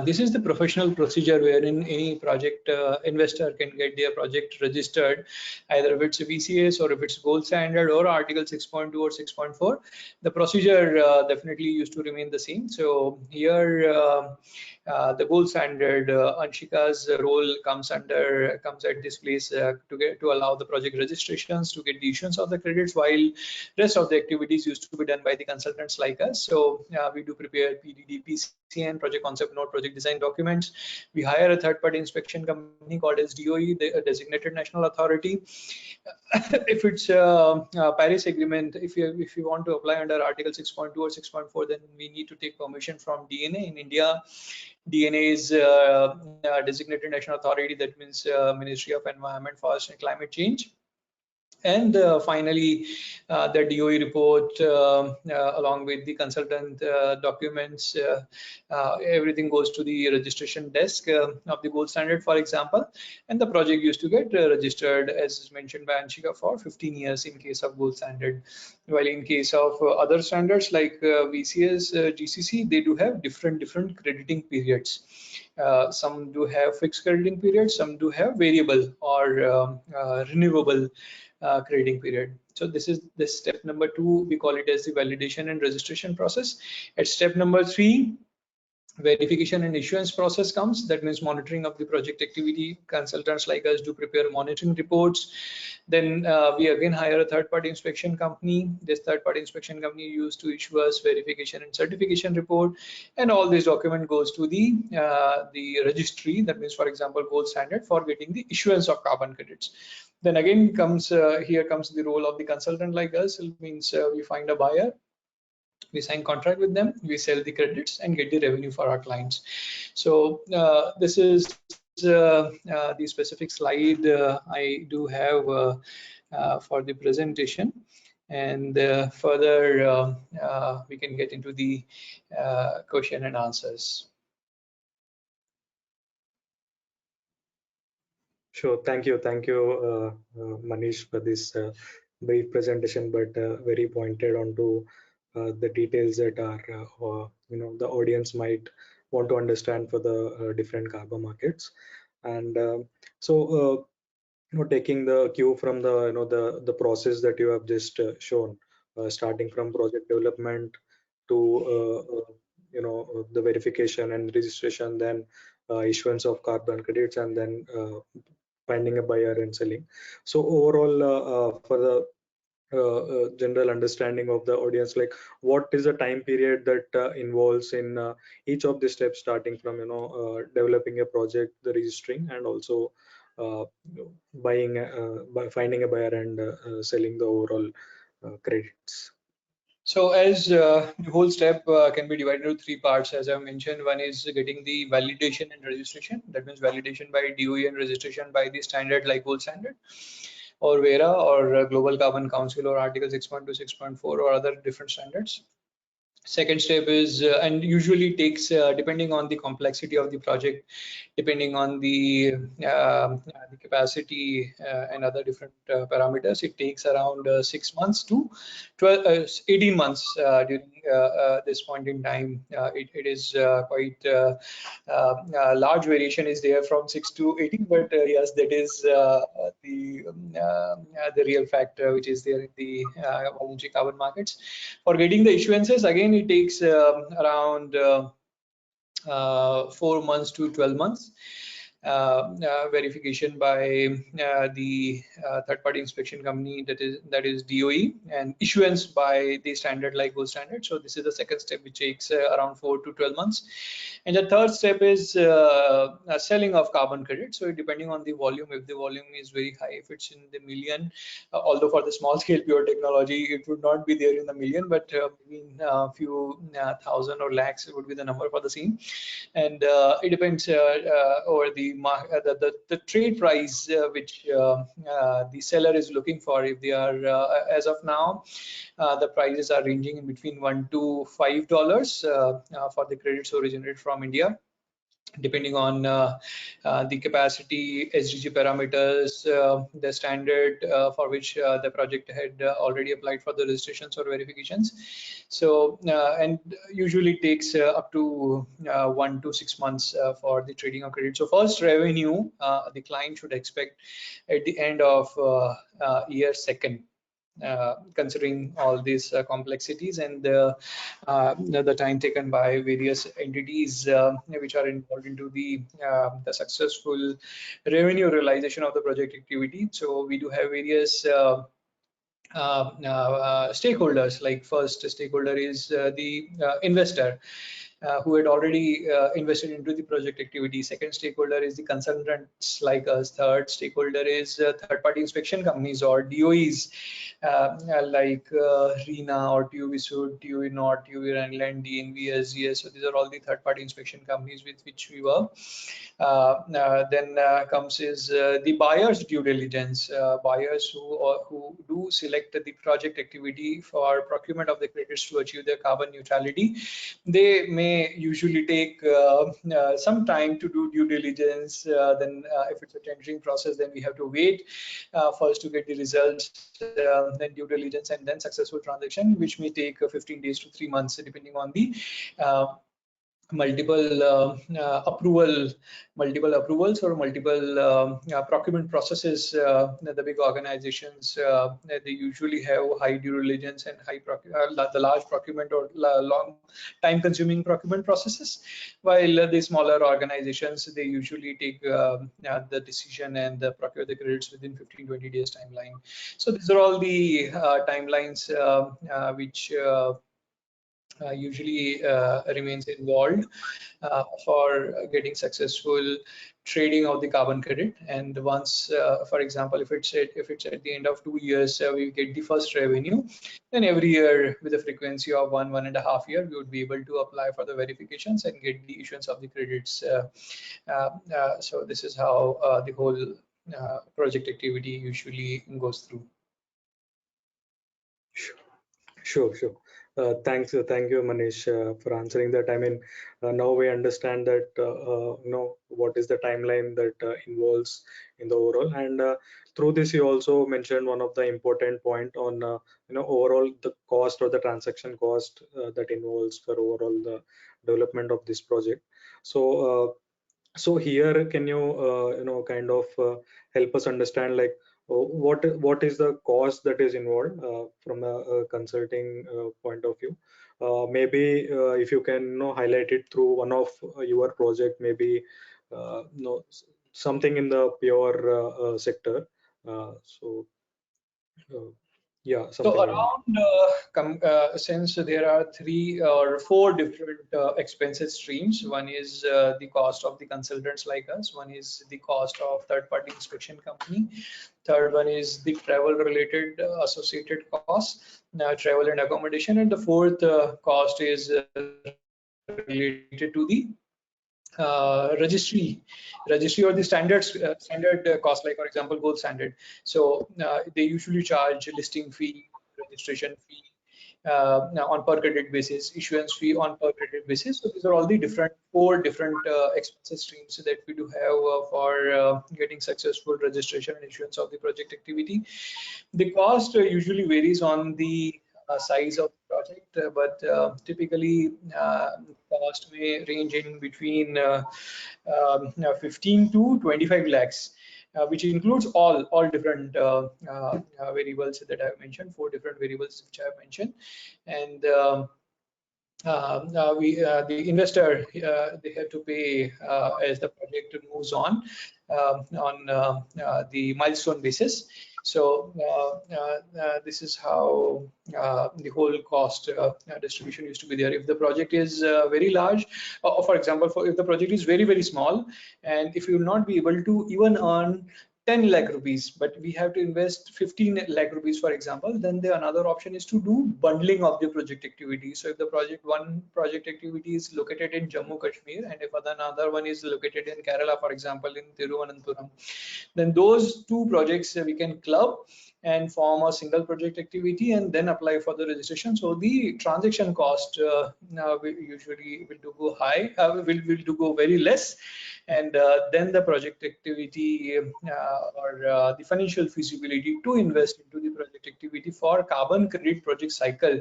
This is the professional procedure wherein any project investor can get their project registered, either if it's a VCS or if it's gold standard or Article 6.2 or 6.4. The procedure definitely used to remain the same. So here the gold standard, Anshika's role comes at this place to allow the project registrations, to get the issuance of the credits, while rest of the activities used to be done by the consultants like us. So we do prepare PDD, PCN, project concept note, project design documents. We hire a third-party inspection company called as DOE, the designated national authority. If it's Paris Agreement, if you want to apply under Article 6.2 or 6.4, then we need to take permission from DNA. In India, DNA is designated national authority. That means Ministry of Environment, Forest and Climate Change. And finally, the DOE report along with the consultant documents, everything goes to the registration desk of the gold standard, for example, and the project used to get registered, as mentioned by Anshika, for 15 years in case of gold standard. While in case of other standards like VCS, GCC, they do have different crediting periods. Some do have fixed crediting periods, some do have variable or renewable crediting period. So this is the step number 2. We call it as the validation and registration process. At step number 3, verification and issuance process comes. That means monitoring of the project activity. Consultants like us do prepare monitoring reports. Then we again hire a third-party inspection company. This third-party inspection company used to issue us verification and certification report, and all this document goes to the registry. That means, for example, gold standard, for getting the issuance of carbon credits. Then again comes here comes the role of the consultant like us. It means we find a buyer, we sign contract with them, we sell the credits and get the revenue for our clients. So this is the specific slide I do have for the presentation. and further we can get into the question and answers. Sure. Thank you, Manish, for this brief presentation, but very pointed onto the details that are, the audience might want to understand for the different carbon markets. And so, taking the cue from the, the process that you have just shown, starting from project development to, the verification and registration, then issuance of carbon credits, and then finding a buyer and selling. So overall, for the general understanding of the audience, like what is the time period that involves in each of the steps, starting from developing a project, the registering, and also buying by finding a buyer and selling the overall credits. So as the whole step can be divided into three parts, as I mentioned. One is getting the validation and registration. That means validation by DOE and registration by the standard like gold standard or VERA or Global Carbon Council or Article 6.2, 6.4 or other different standards. Second step is and usually takes depending on the complexity of the project, depending on the capacity and other different parameters, it takes around 6 months to 18 months during this point in time. It is quite large variation is there from 6 to 18, but yes, that is the real factor which is there in the voluntary carbon markets. For getting the issuances, again, it takes around 4 months to 12 months. Verification by the third-party inspection company, that is DOE, and issuance by the standard like gold standard. So this is the second step, which takes around 4 to 12 months. And the third step is selling of carbon credits. So depending on the volume, if the volume is very high, if it's in the million, although for the small scale pure technology, it would not be there in the million, but maybe a few thousand or lakhs would be the number for the same. And it depends over the trade price which the seller is looking for. If they are as of now, the prices are ranging in between $1 to $5 for the credits originated from India, depending on the capacity, SDG parameters, the standard for which the project had already applied for the registrations or verifications. So, and usually takes up to 1 to 6 months for the trading of credit. So first revenue, the client should expect at the end of year second. Considering all these complexities and the time taken by various entities which are involved into the successful revenue realization of the project activity. So we do have various stakeholders. Like first stakeholder is the investor, who had already invested into the project activity. Second stakeholder is the consultants like us. Third stakeholder is third-party inspection companies or DOEs like RENA or TUV Sud, TUV North, TUV Rhineland, DNV, SGS. So these are all the third-party inspection companies with which we work. Then comes is the buyer's due diligence. Buyers who do select the project activity for procurement of the credits to achieve their carbon neutrality. They may usually take some time to do due diligence. Then if it's a tendering process, then we have to wait first to get the results, then due diligence, and then successful transaction, which may take 15 days to 3 months, depending on the multiple approvals or multiple procurement processes. The big organizations, they usually have high due diligence and the large procurement or long time consuming procurement processes, while the smaller organizations, they usually take the decision and procure the credits within 15-20 days timeline. So these are all the timelines which usually remains involved for getting successful trading of the carbon credit. And once, for example, if it's at the end of 2 years, we get the first revenue, then every year with a frequency of 1.5 years, we would be able to apply for the verifications and get the issuance of the credits. So this is how the whole project activity usually goes through. Sure, sure. Thanks, thank you, Manish, for answering that. I mean, now we understand that what is the timeline that involves in the overall, and through this, you also mentioned one of the important point on overall the cost or the transaction cost that involves for overall the development of this project. So, so here, can you kind of help us understand like what is the cost that is involved from a consulting point of view? Maybe if you can highlight it through one of your project, maybe something in the pure sector. So yeah, So something around. around, since there are 3 or 4 different expenses streams, one is the cost of the consultants like us, one is the cost of third-party inspection company, third one is the travel related associated costs, travel and accommodation, and the fourth cost is related to the registry or the standard cost, like for example gold standard. So they usually charge listing fee, registration fee on per credit basis, issuance fee on per credit basis. So these are all the 4 different expenses streams that we do have for getting successful registration and issuance of the project activity. The cost usually varies on the size of the project, but typically cost may range in between 15 to 25 lakhs, which includes all different variables that I've mentioned, 4 different variables which I've mentioned, and the investor they have to pay as the project moves on the milestone basis. So this is how the whole cost distribution used to be there. If the project is very large, for example, if the project is very small, and if you will not be able to even earn 10 lakh rupees, but we have to invest 15 lakh rupees, for example, then the another option is to do bundling of the project activity. So if the one project activity is located in Jammu Kashmir, and if another one is located in Kerala, for example, in Thiruvananthapuram, then those 2 projects we can club and form a single project activity and then apply for the registration. So the transaction cost usually will do go high, will do go very less, and then the project activity or the financial feasibility to invest into the project activity for carbon credit project cycle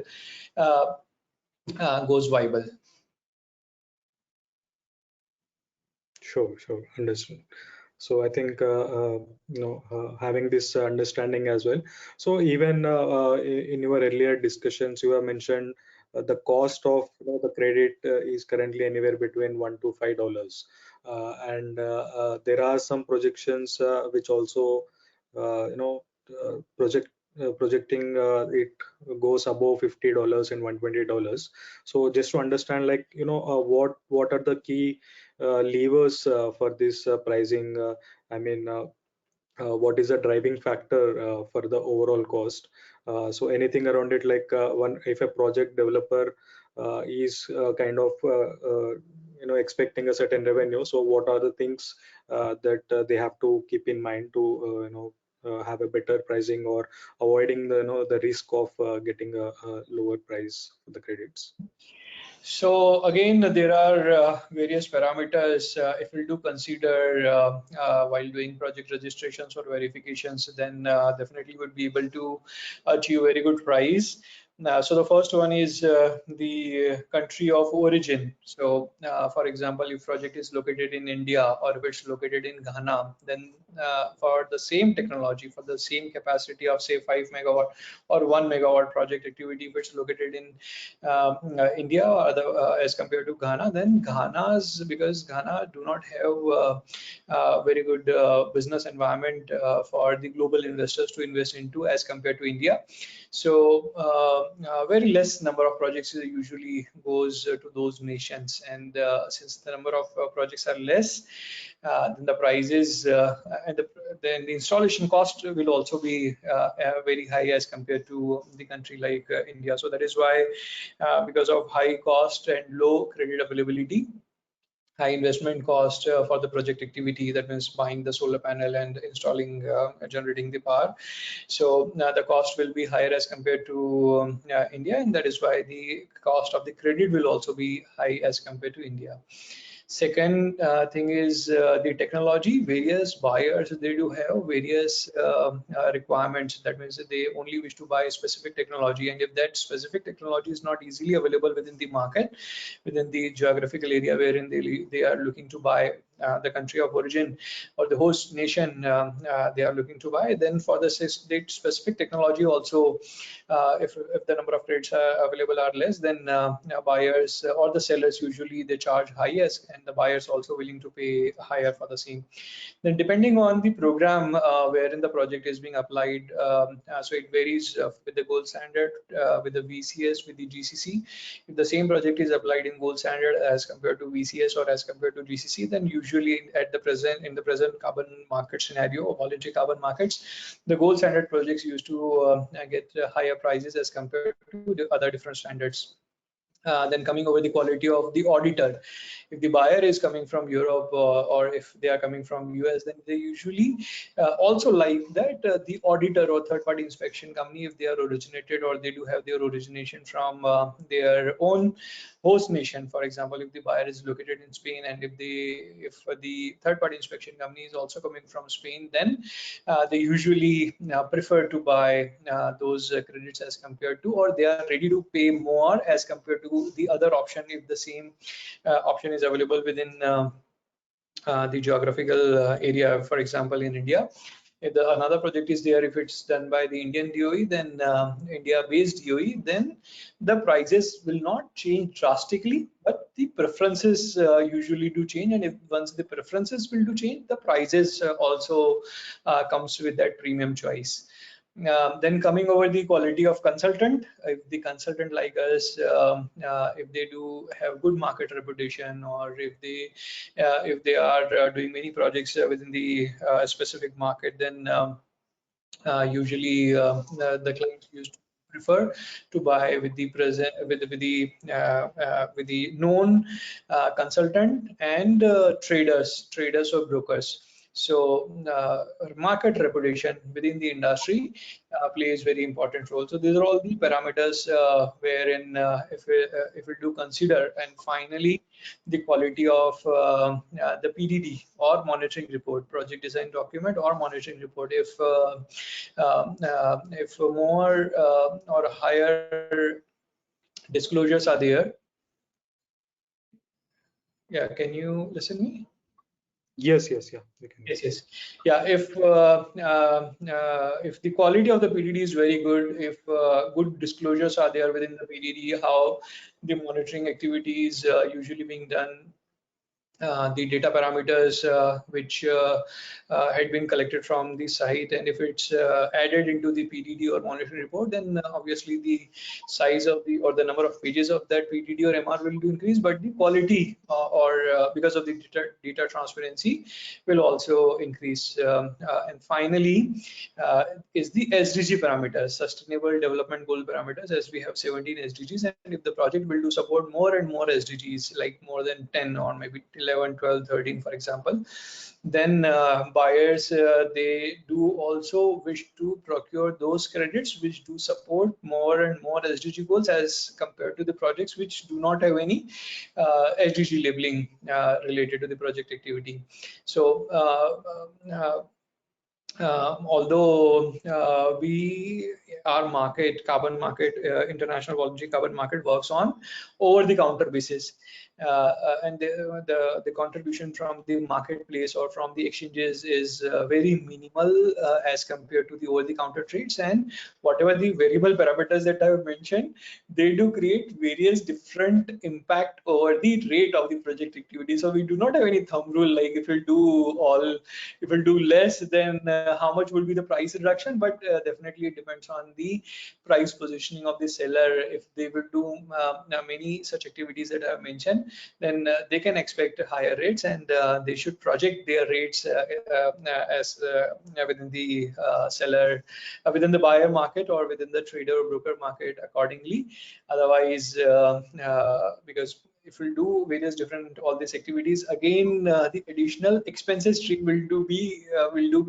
uh, goes viable. Sure, sure, understood. So I think having this understanding as well. So even in your earlier discussions, you have mentioned the cost of the credit is currently anywhere between $1 to $5, and there are some projections which also project projecting it goes above $50 and $120. So just to understand, like what are the key levers for this pricing? I mean, what is the driving factor for the overall cost? So anything around it, like if a project developer is kind of expecting a certain revenue, so what are the things that they have to keep in mind to have a better pricing, or avoiding the risk of getting a lower price for the credits? So again, there are various parameters. If we do consider while doing project registrations or verifications, then definitely would be able to achieve very good price. So the first one is the country of origin. So for example, if project is located in India or if it's located in Ghana, then for the same technology, for the same capacity of say 5 megawatt or 1 megawatt project activity, if it's located in India or as compared to Ghana, then because Ghana do not have very good business environment for the global investors to invest into as compared to India. So very less number of projects usually goes to those nations, and since the number of projects are less, then the prices and then the installation cost will also be very high as compared to the country like India. So that is why because of high cost and low credit availability, high investment cost for the project activity. That means buying the solar panel and installing, generating the power. So the cost will be higher as compared to India, and that is why the cost of the credit will also be high as compared to India. Second thing is the technology. Various buyers, they do have various requirements. That means that they only wish to buy specific technology, and if that specific technology is not easily available within the market, within the geographical area wherein they are looking to buy, the country of origin or the host nation they are looking to buy, then for the specific technology also, if the number of credits available are less, then buyers or the sellers usually they charge highest, and the buyers also willing to pay higher for the same. Then depending on the program wherein the project is being applied, so it varies with the gold standard, with the VCS, with the GCC. If the same project is applied in gold standard as compared to VCS or as compared to GCC, then usually at the present, in the present carbon market scenario or voluntary carbon markets, the gold standard projects used to get higher prices as compared to the other different standards. Then coming over the quality of the auditor, if the buyer is coming from Europe or if they are coming from US, then they usually also like that the auditor or third-party inspection company, if they are originated or they do have their origination from their own host nation. For example, if the buyer is located in Spain, and if the third-party inspection company is also coming from Spain, then they usually prefer to buy those credits as compared to, or they are ready to pay more as compared to the other option if the same option is available within the geographical area. For example, in India, if another project is there, if it's done by the Indian DOE, then India-based DOE, then the prices will not change drastically, but the preferences usually do change. And if once the preferences will do change, the prices also comes with that premium choice. Then coming over the quality of consultant, if the consultant like us, if they do have good market reputation, or if they are doing many projects within the specific market, then usually the clients used to prefer to buy with the present with the known consultant and traders or brokers. So market reputation within the industry plays very important role. So these are all the parameters wherein if we do consider. And finally, the quality of the PDD or monitoring report, project design document or monitoring report. If more or higher disclosures are there. Yeah, can you listen to me? Yes, yeah, we can. Yes. Yeah, if the quality of the PDD is very good, if good disclosures are there within the PDD, how the monitoring activities usually being done, the data parameters which had been collected from the site, and if it's added into the PDD or monitoring report, then obviously the size of the or the number of pages of that PDD or MR will increase, but the quality because of the data transparency will also increase. And finally is the SDG parameters, Sustainable Development Goal parameters, as we have 17 SDGs, and if the project will do support more and more SDGs, like more than 10 or maybe 11, 12, 13, for example, then buyers they do also wish to procure those credits which do support more and more SDG goals as compared to the projects which do not have any SDG labeling related to the project activity. So although our market, carbon market, international voluntary carbon market works on over-the-counter basis, and the contribution from the marketplace or from the exchanges is very minimal as compared to the over-the-counter trades. And whatever the variable parameters that I have mentioned, they do create various different impact over the rate of the project activity. So we do not have any thumb rule like if we'll do less, then how much will be the price reduction, but definitely it depends on the price positioning of the seller. If they will do many such activities that I have mentioned, then they can expect higher rates, and they should project their rates as within the seller, within the buyer market or within the trader or broker market accordingly. Otherwise, because if we'll do various different all these activities, again the additional expenses stream will be there within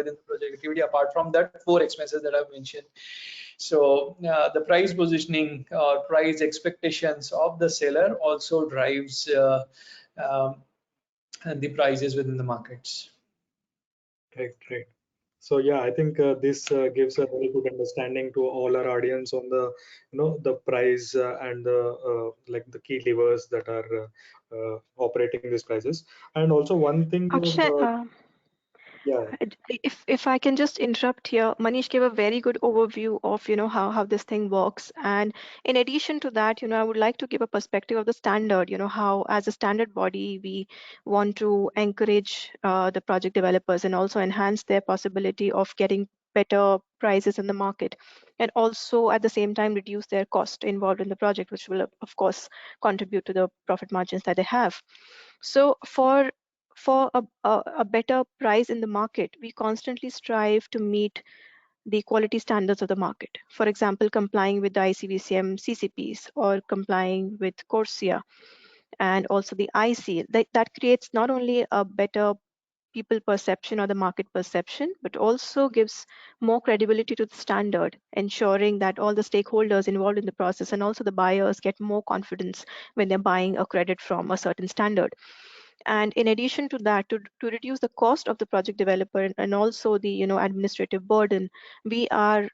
the project activity, apart from that 4 expenses that I've mentioned. So the price positioning or price expectations of the seller also drives um, the prices within the markets. Right. So yeah, I think this gives a very good understanding to all our audience on the the price and the like the key levers that are operating these prices. And also one thing, Akshay, yeah, if I can just interrupt here, Manish gave a very good overview of how this thing works, and in addition to that, I would like to give a perspective of the standard. How as a standard body we want to encourage the project developers and also enhance their possibility of getting better prices in the market, and also at the same time reduce their cost involved in the project, which will of course contribute to the profit margins that they have. So for a better price in the market, we constantly strive to meet the quality standards of the market. For example, complying with the ICVCM CCPs or complying with Corsia and also the IC. That creates not only a better people perception or the market perception, but also gives more credibility to the standard, ensuring that all the stakeholders involved in the process and also the buyers get more confidence when they're buying a credit from a certain standard. And in addition to that, to reduce the cost of the project developer and also the administrative burden, we are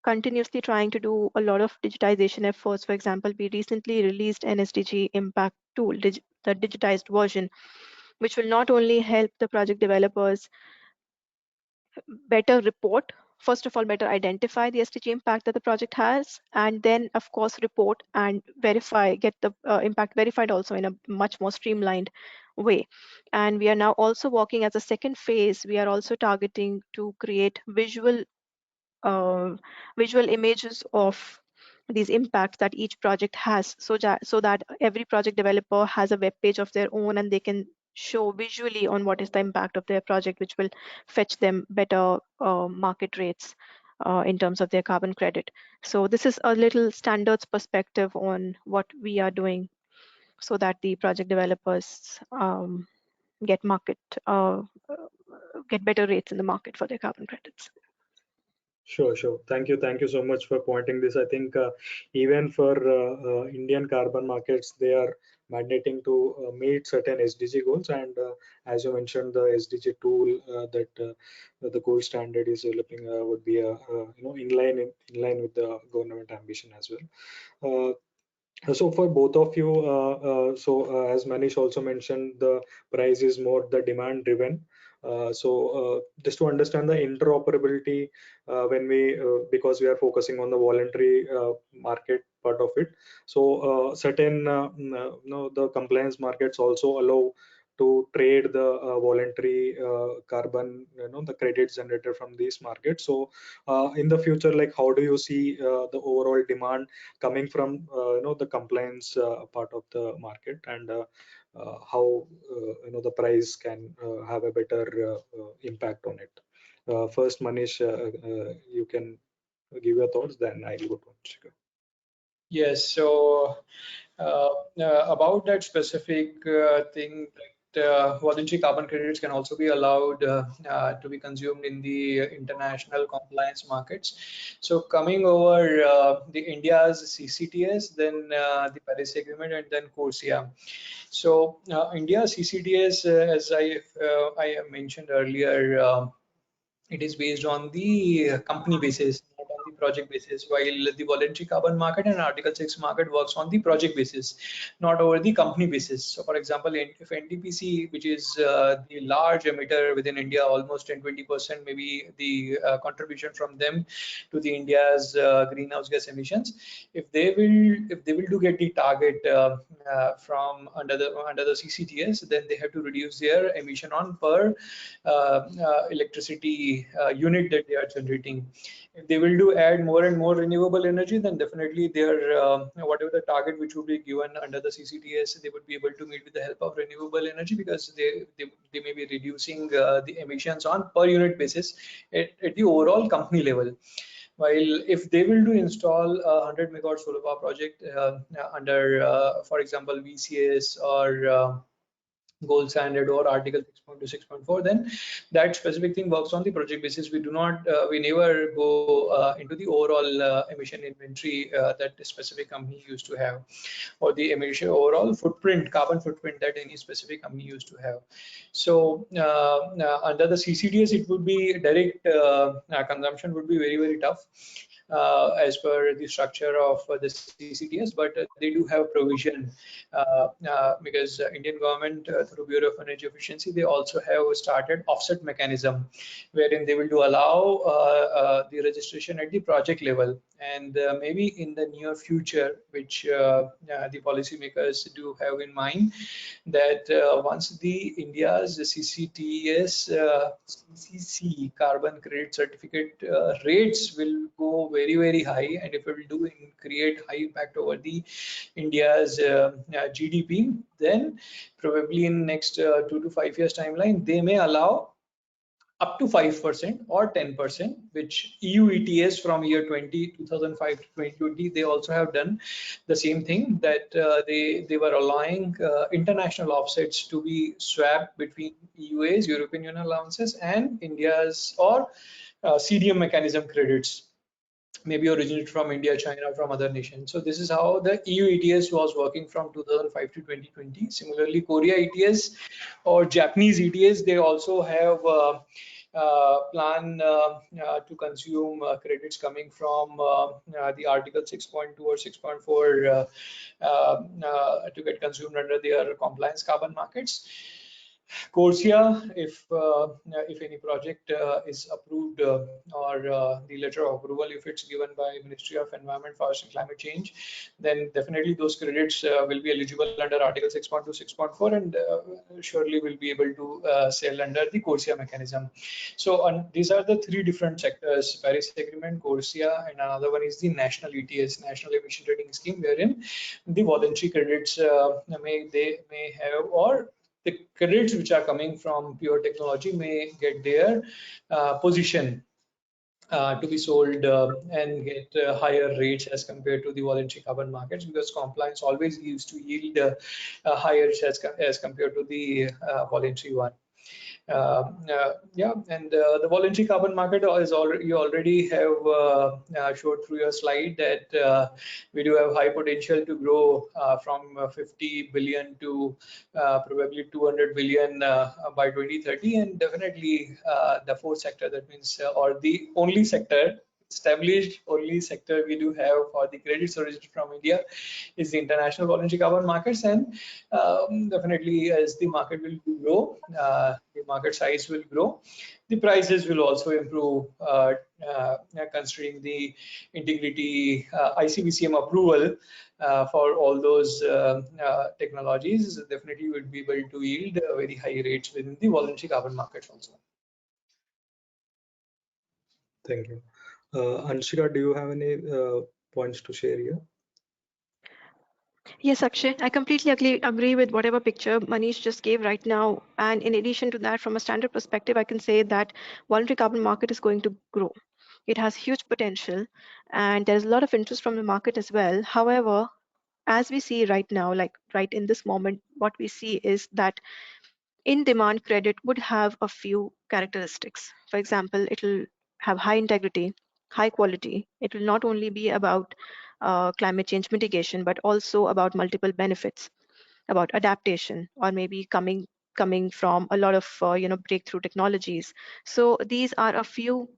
continuously trying to do a lot of digitization efforts. For example, we recently released an SDG impact tool, the digitized version, which will not only help the project developers better report, first of all, better identify the SDG impact that the project has, and then of course report and verify, get the impact verified also in a much more streamlined way. And we are now also working as a second phase. We are also targeting to create visual images of these impacts that each project has, so that every project developer has a web page of their own and they can show visually on what is the impact of their project, which will fetch them better market rates in terms of their carbon credit. So this is a little standards perspective on what we are doing so that the project developers get market get better rates in the market for their carbon credits. Sure. Thank you so much for pointing this. I think even for Indian carbon markets, they are mandating to meet certain SDG goals. And as you mentioned, the SDG tool that the gold standard is developing would be in line with the government ambition as well. So for both of you, as Manish also mentioned, the price is more the demand driven. Just to understand the interoperability, when we because we are focusing on the voluntary market part of it. So certain the compliance markets also allow to trade the voluntary carbon, the credits generated from these markets. So in the future, like how do you see the overall demand coming from the compliance part of the market, and how the price can have a better impact on it. First, Manish, you can give your thoughts, then I'll go to Anshika. Yes, so about that specific thing, that voluntary carbon credits can also be allowed to be consumed in the international compliance markets. So coming over the India's CCTS, then the Paris Agreement, and then CORSIA. So India's CCTS, as I mentioned earlier, it is based on the company basis, not on the project basis, while the voluntary carbon market and Article 6 market works on the project basis, not over the company basis. So for example, if NTPC, which is the large emitter within India, almost 10-20% maybe the contribution from them to the India's greenhouse gas emissions, if they will do get the target from under the CCTS, then they have to reduce their emission on per electricity unit that they are generating. If they will do add more and more renewable energy, then definitely their whatever the target which would be given under the CCTS, they would be able to meet with the help of renewable energy, because they may be reducing the emissions on per unit basis at the overall company level. While if they will do install a 100 megawatt solar power project under, for example, VCS or gold standard or article 6.2 6.4, then that specific thing works on the project basis. We do not we never go into the overall emission inventory that the specific company used to have, or the emission overall footprint, carbon footprint that any specific company used to have. So under the CCTS, it would be direct consumption would be very tough as per the structure of the CCTS, but they do have provision because Indian government through Bureau of Energy Efficiency, they also have started offset mechanism wherein they will do allow the registration at the project level. And maybe in the near future, which the policymakers do have in mind, that once the India's CCTS CC carbon credit certificate rates will go very high, and if it will do create high impact over the India's GDP, then probably in next 2 to 5 years timeline, they may allow up to 5% or 10%, which EU ETS from year 2005 to 2020, they also have done the same thing, that they were allowing international offsets to be swapped between EUA's, European Union allowances, and India's or CDM mechanism credits, maybe originated from India, China, from other nations. So this is how the EU ETS was working from 2005 to 2020. Similarly, Korea ETS or Japanese ETS, they also have plan to consume credits coming from the Article 6.2 or 6.4 to get consumed under their compliance carbon markets. Corsia, if any project is approved or the letter of approval, if it's given by Ministry of Environment, Forest and Climate Change, then definitely those credits will be eligible under Article 6.2, 6.4, and surely will be able to sell under the Corsia mechanism. So these are the three different sectors: Paris Agreement, Corsia, and another one is the National ETS, National Emission Trading Scheme, wherein the voluntary credits they may have, or the credits which are coming from pure technology may get their position to be sold and get higher rates as compared to the voluntary carbon markets, because compliance always used to yield higher rates as compared to the voluntary one. Yeah, and the voluntary carbon market is already, you already have showed through your slide that we do have high potential to grow from 50 billion to probably 200 billion by 2030, and definitely the fourth sector, that means or the only sector, established only sector we do have for the credits originated from India is the international voluntary carbon markets. And definitely as the market will grow, the market size will grow, the prices will also improve, considering the integrity ICBCM approval for all those technologies. Definitely would be able to yield very high rates within the voluntary carbon markets also. Thank you. Anshika, do you have any points to share here? Yes, Akshay, I completely agree with whatever picture Manish just gave right now. And in addition to that, from a standard perspective, I can say that voluntary carbon market is going to grow. It has huge potential, and there's a lot of interest from the market as well. However, as we see right now, like right in this moment, what we see is that in-demand credit would have a few characteristics. For example, it'll have high integrity, high quality. It will not only be about climate change mitigation, but also about multiple benefits, about adaptation, or maybe coming from a lot of breakthrough technologies. So these are a few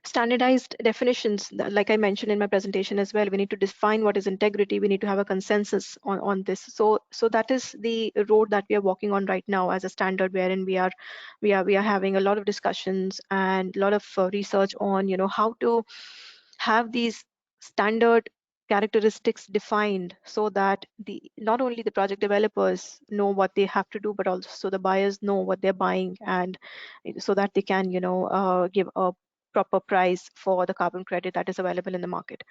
standardized definitions like I mentioned in my presentation as well. We need to define what is integrity. We need to have a consensus on this. So that is the road that we are walking on right now as a standard, wherein we are having a lot of discussions and a lot of research on how to have these standard characteristics defined, so that not only the project developers know what they have to do, but also the buyers know what they're buying, and so that they can give a proper price for the carbon credit that is available in the market.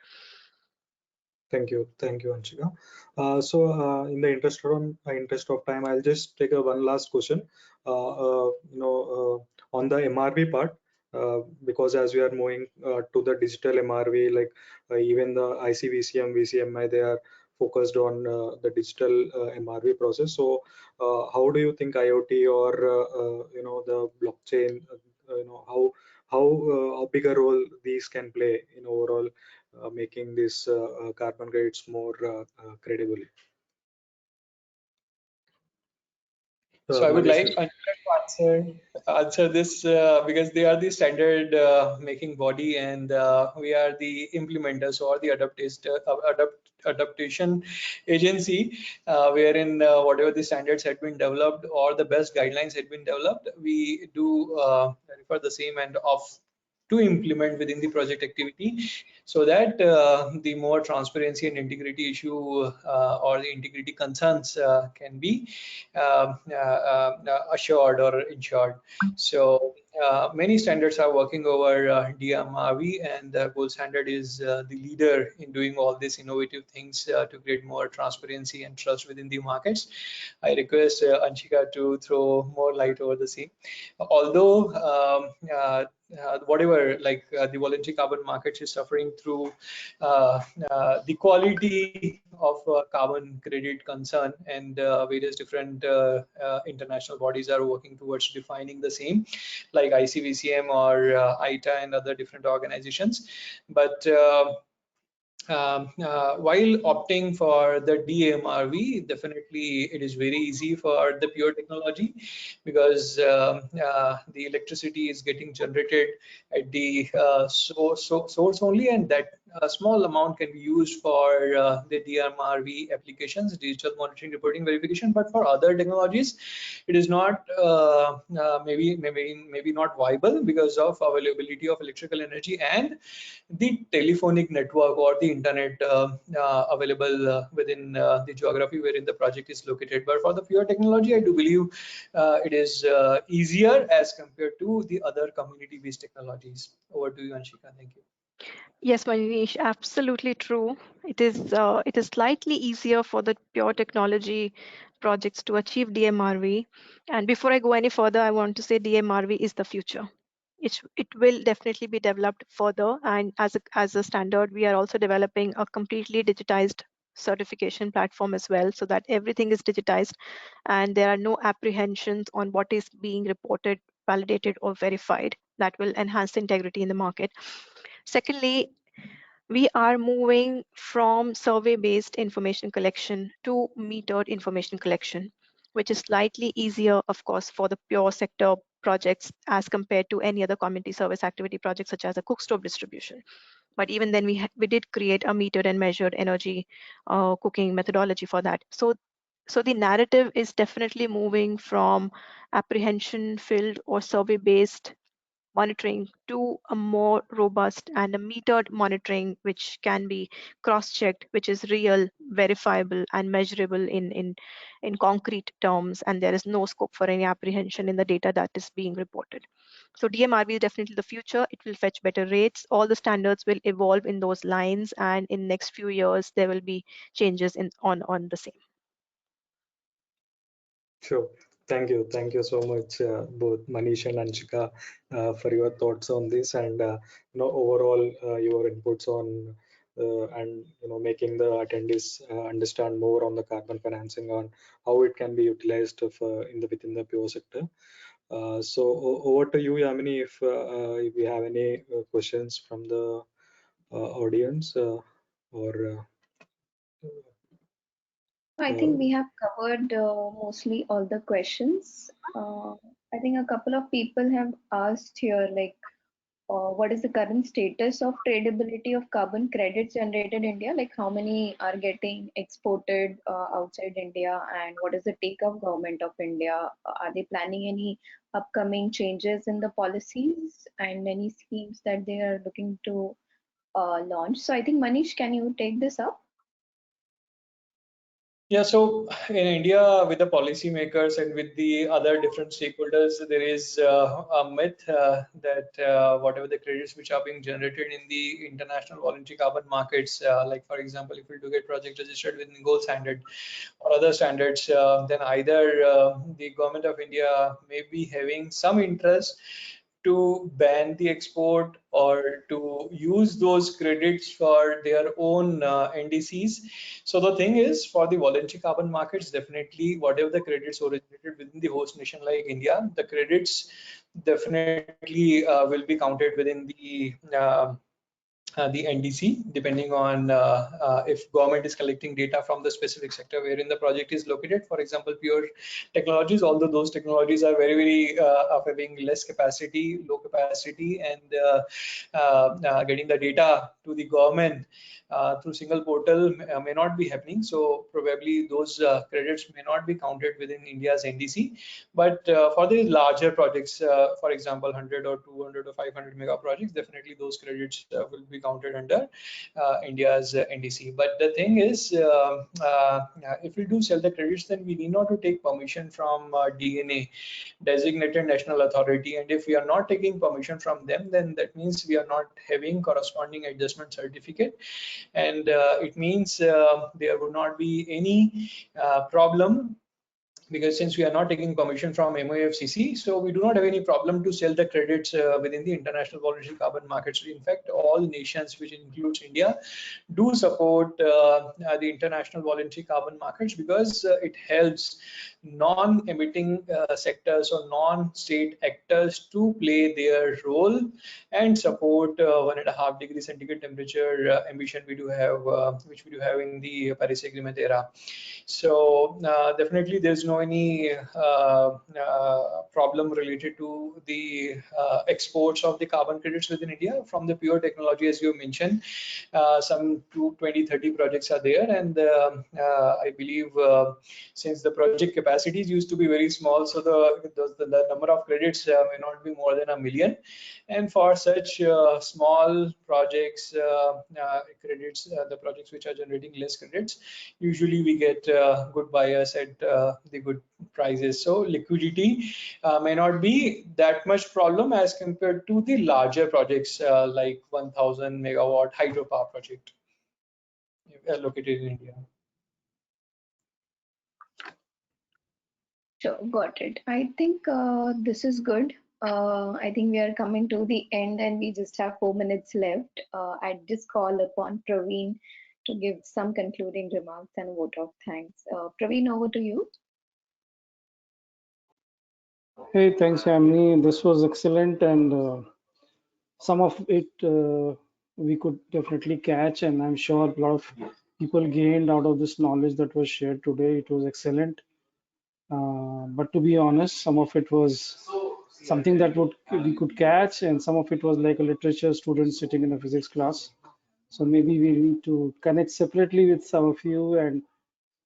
Thank you, Anshika. In the interest of time, I'll just take one last question. On the MRV part, because as we are moving to the digital MRV, like even the ICVCM, VCMI, they are focused on the digital MRV process. So how do you think IoT or the blockchain, how big a role these can play in overall making these carbon credits more credible? So I would Manish. like Anshika to answer this because they are the standard making body, and we are the implementers or the adaptation agency, wherein whatever the standards had been developed or the best guidelines had been developed, we do refer the same and of to implement within the project activity, so that the more transparency and integrity issue or the integrity concerns can be assured or ensured. So many standards are working over DMRV, and the gold standard is the leader in doing all these innovative things to create more transparency and trust within the markets. I request Anshika to throw more light over the same. Although whatever, like the voluntary carbon markets is suffering through the quality of carbon credit concern, and various different international bodies are working towards defining the same, like ICVCM or ITA and other different organizations. But while opting for the DMRV, definitely it is very easy for the pure technology, because the electricity is getting generated at the source only, and that a small amount can be used for the DMRV applications, digital monitoring, reporting, verification. But for other technologies, it is not maybe not viable because of availability of electrical energy and the telephonic network or the internet available within the geography wherein the project is located. But for the pure technology, I do believe it is easier as compared to the other community-based technologies. Over to you, Anshika. Thank you. Yes, Manish, absolutely true. It is slightly easier for the pure technology projects to achieve DMRV. And before I go any further, I want to say DMRV is the future. It will definitely be developed further, and as a standard, we are also developing a completely digitized certification platform as well, so that everything is digitized and there are no apprehensions on what is being reported, validated, or verified. That will enhance the integrity in the market. Secondly, we are moving from survey-based information collection to metered information collection, which is slightly easier, of course, for the pure sector projects as compared to any other community service activity project, such as a cook stove distribution. But even then, we did create a metered and measured energy cooking methodology for that. So the narrative is definitely moving from apprehension filled or survey based monitoring to a more robust and a metered monitoring, which can be cross-checked, which is real, verifiable, and measurable in concrete terms, and there is no scope for any apprehension in the data that is being reported. So DMRV is definitely the future. It will fetch better rates. All the standards will evolve in those lines, and in next few years there will be changes on the same. Sure. Thank you so much, both Manish and Anshika, for your thoughts on this, and overall your inputs on and making the attendees understand more on the carbon financing, on how it can be utilized within the pure sector. So over to you, Yamini, if we have any questions from the audience or. I think we have covered mostly all the questions. I think a couple of people have asked here, like, what is the current status of tradability of carbon credits generated in India? Like, how many are getting exported outside India, and what is the take of government of India? Are they planning any upcoming changes in the policies and any schemes that they are looking to launch? So I think Manish, can you take this up? Yeah, so in India, with the policymakers and with the other different stakeholders, there is a myth that whatever the credits which are being generated in the international voluntary carbon markets, like for example, if we do get project registered within gold standard or other standards, then either the government of India may be having some interest to ban the export or to use those credits for their own NDCs. So the thing is, for the voluntary carbon markets, definitely whatever the credits originated within the host nation like India, the credits definitely will be counted within the NDC, depending on if government is collecting data from the specific sector wherein the project is located. For example, pure technologies, although those technologies are very of having less capacity, low capacity, and getting the data to the government through single portal may not be happening. So probably those credits may not be counted within India's NDC. But for the larger projects, for example, 100 or 200 or 500 mega projects, definitely those credits will be counted under India's NDC. But the thing is, if we do sell the credits, then we need not to take permission from DNA, designated national authority. And if we are not taking permission from them, then that means we are not having corresponding adjustment certificate. And it means there would not be any problem, because since we are not taking permission from MOFCC, so we do not have any problem to sell the credits within the international voluntary carbon markets. In fact, all nations, which includes India, do support the international voluntary carbon markets, because it helps non-emitting sectors or non-state actors to play their role and support 1.5 degree centigrade temperature ambition we do have, which we do have in the Paris Agreement era. So definitely there's no any problem related to the exports of the carbon credits within India from the pure technology, as you mentioned. Some 20-30 projects are there, and I believe since the project capacities used to be very small, so the number of credits may not be more than 1 million. And for such small projects, credits, the projects which are generating less credits, usually we get good buyers at the good prices. So liquidity may not be that much problem as compared to the larger projects like 1000 megawatt hydropower project located in India. Sure, got it. I think this is good. I think we are coming to the end and we just have 4 minutes left. I'd just call upon Praveen to give some concluding remarks and a vote of thanks. Praveen, over to you. Hey, thanks, Yamini. This was excellent, and some of it we could definitely catch, and I'm sure a lot of people gained out of this knowledge that was shared today. It was excellent. But to be honest, some of it was something that we could catch, and some of it was like a literature student sitting in a physics class. So maybe we need to connect separately with some of you, and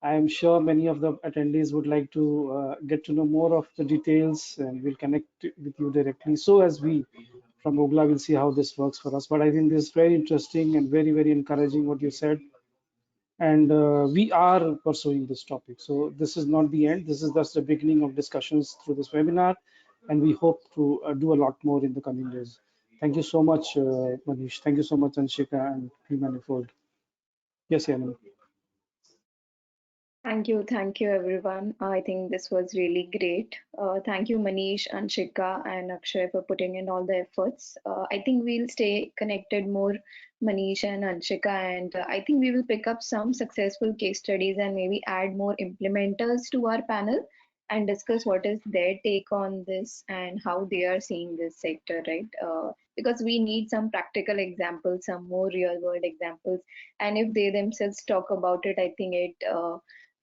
I am sure many of the attendees would like to get to know more of the details, and we'll connect with you directly. So as we from GOGLA will see how this works for us. But I think this is very interesting and very, very encouraging what you said. And we are pursuing this topic. So this is not the end. This is just the beginning of discussions through this webinar. And we hope to do a lot more in the coming days. Thank you so much, Manish. Thank you so much, Anshika and pManifold. Yes, Yaman. Thank you everyone. I think this was really great. Thank you Manish, Anshika and Akshay for putting in all the efforts. I think we'll stay connected more, Manish and Anshika, and I think we will pick up some successful case studies and maybe add more implementers to our panel and discuss what is their take on this and how they are seeing this sector, right? Because we need some practical examples, some more real world examples, and if they themselves talk about it, I think it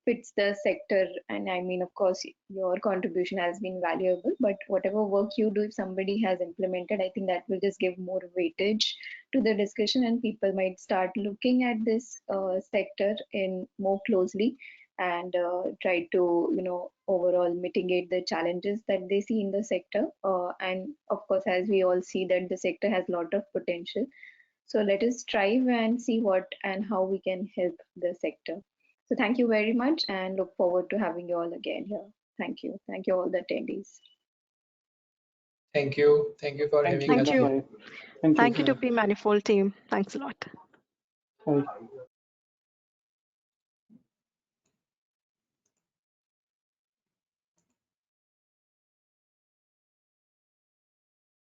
fits the sector. And I mean, of course, your contribution has been valuable, but whatever work you do, if somebody has implemented, I think that will just give more weightage to the discussion, and people might start looking at this sector in more closely and try to, overall mitigate the challenges that they see in the sector. And of course, as we all see that the sector has a lot of potential. So let us strive and see what and how we can help the sector. So thank you very much and look forward to having you all again here. Thank you. Thank you all the attendees. Thank you. Thank you for Thank having you. us. Thank you. Bye. Thank you. Thank you to pManifold team. Thanks a lot. Bye.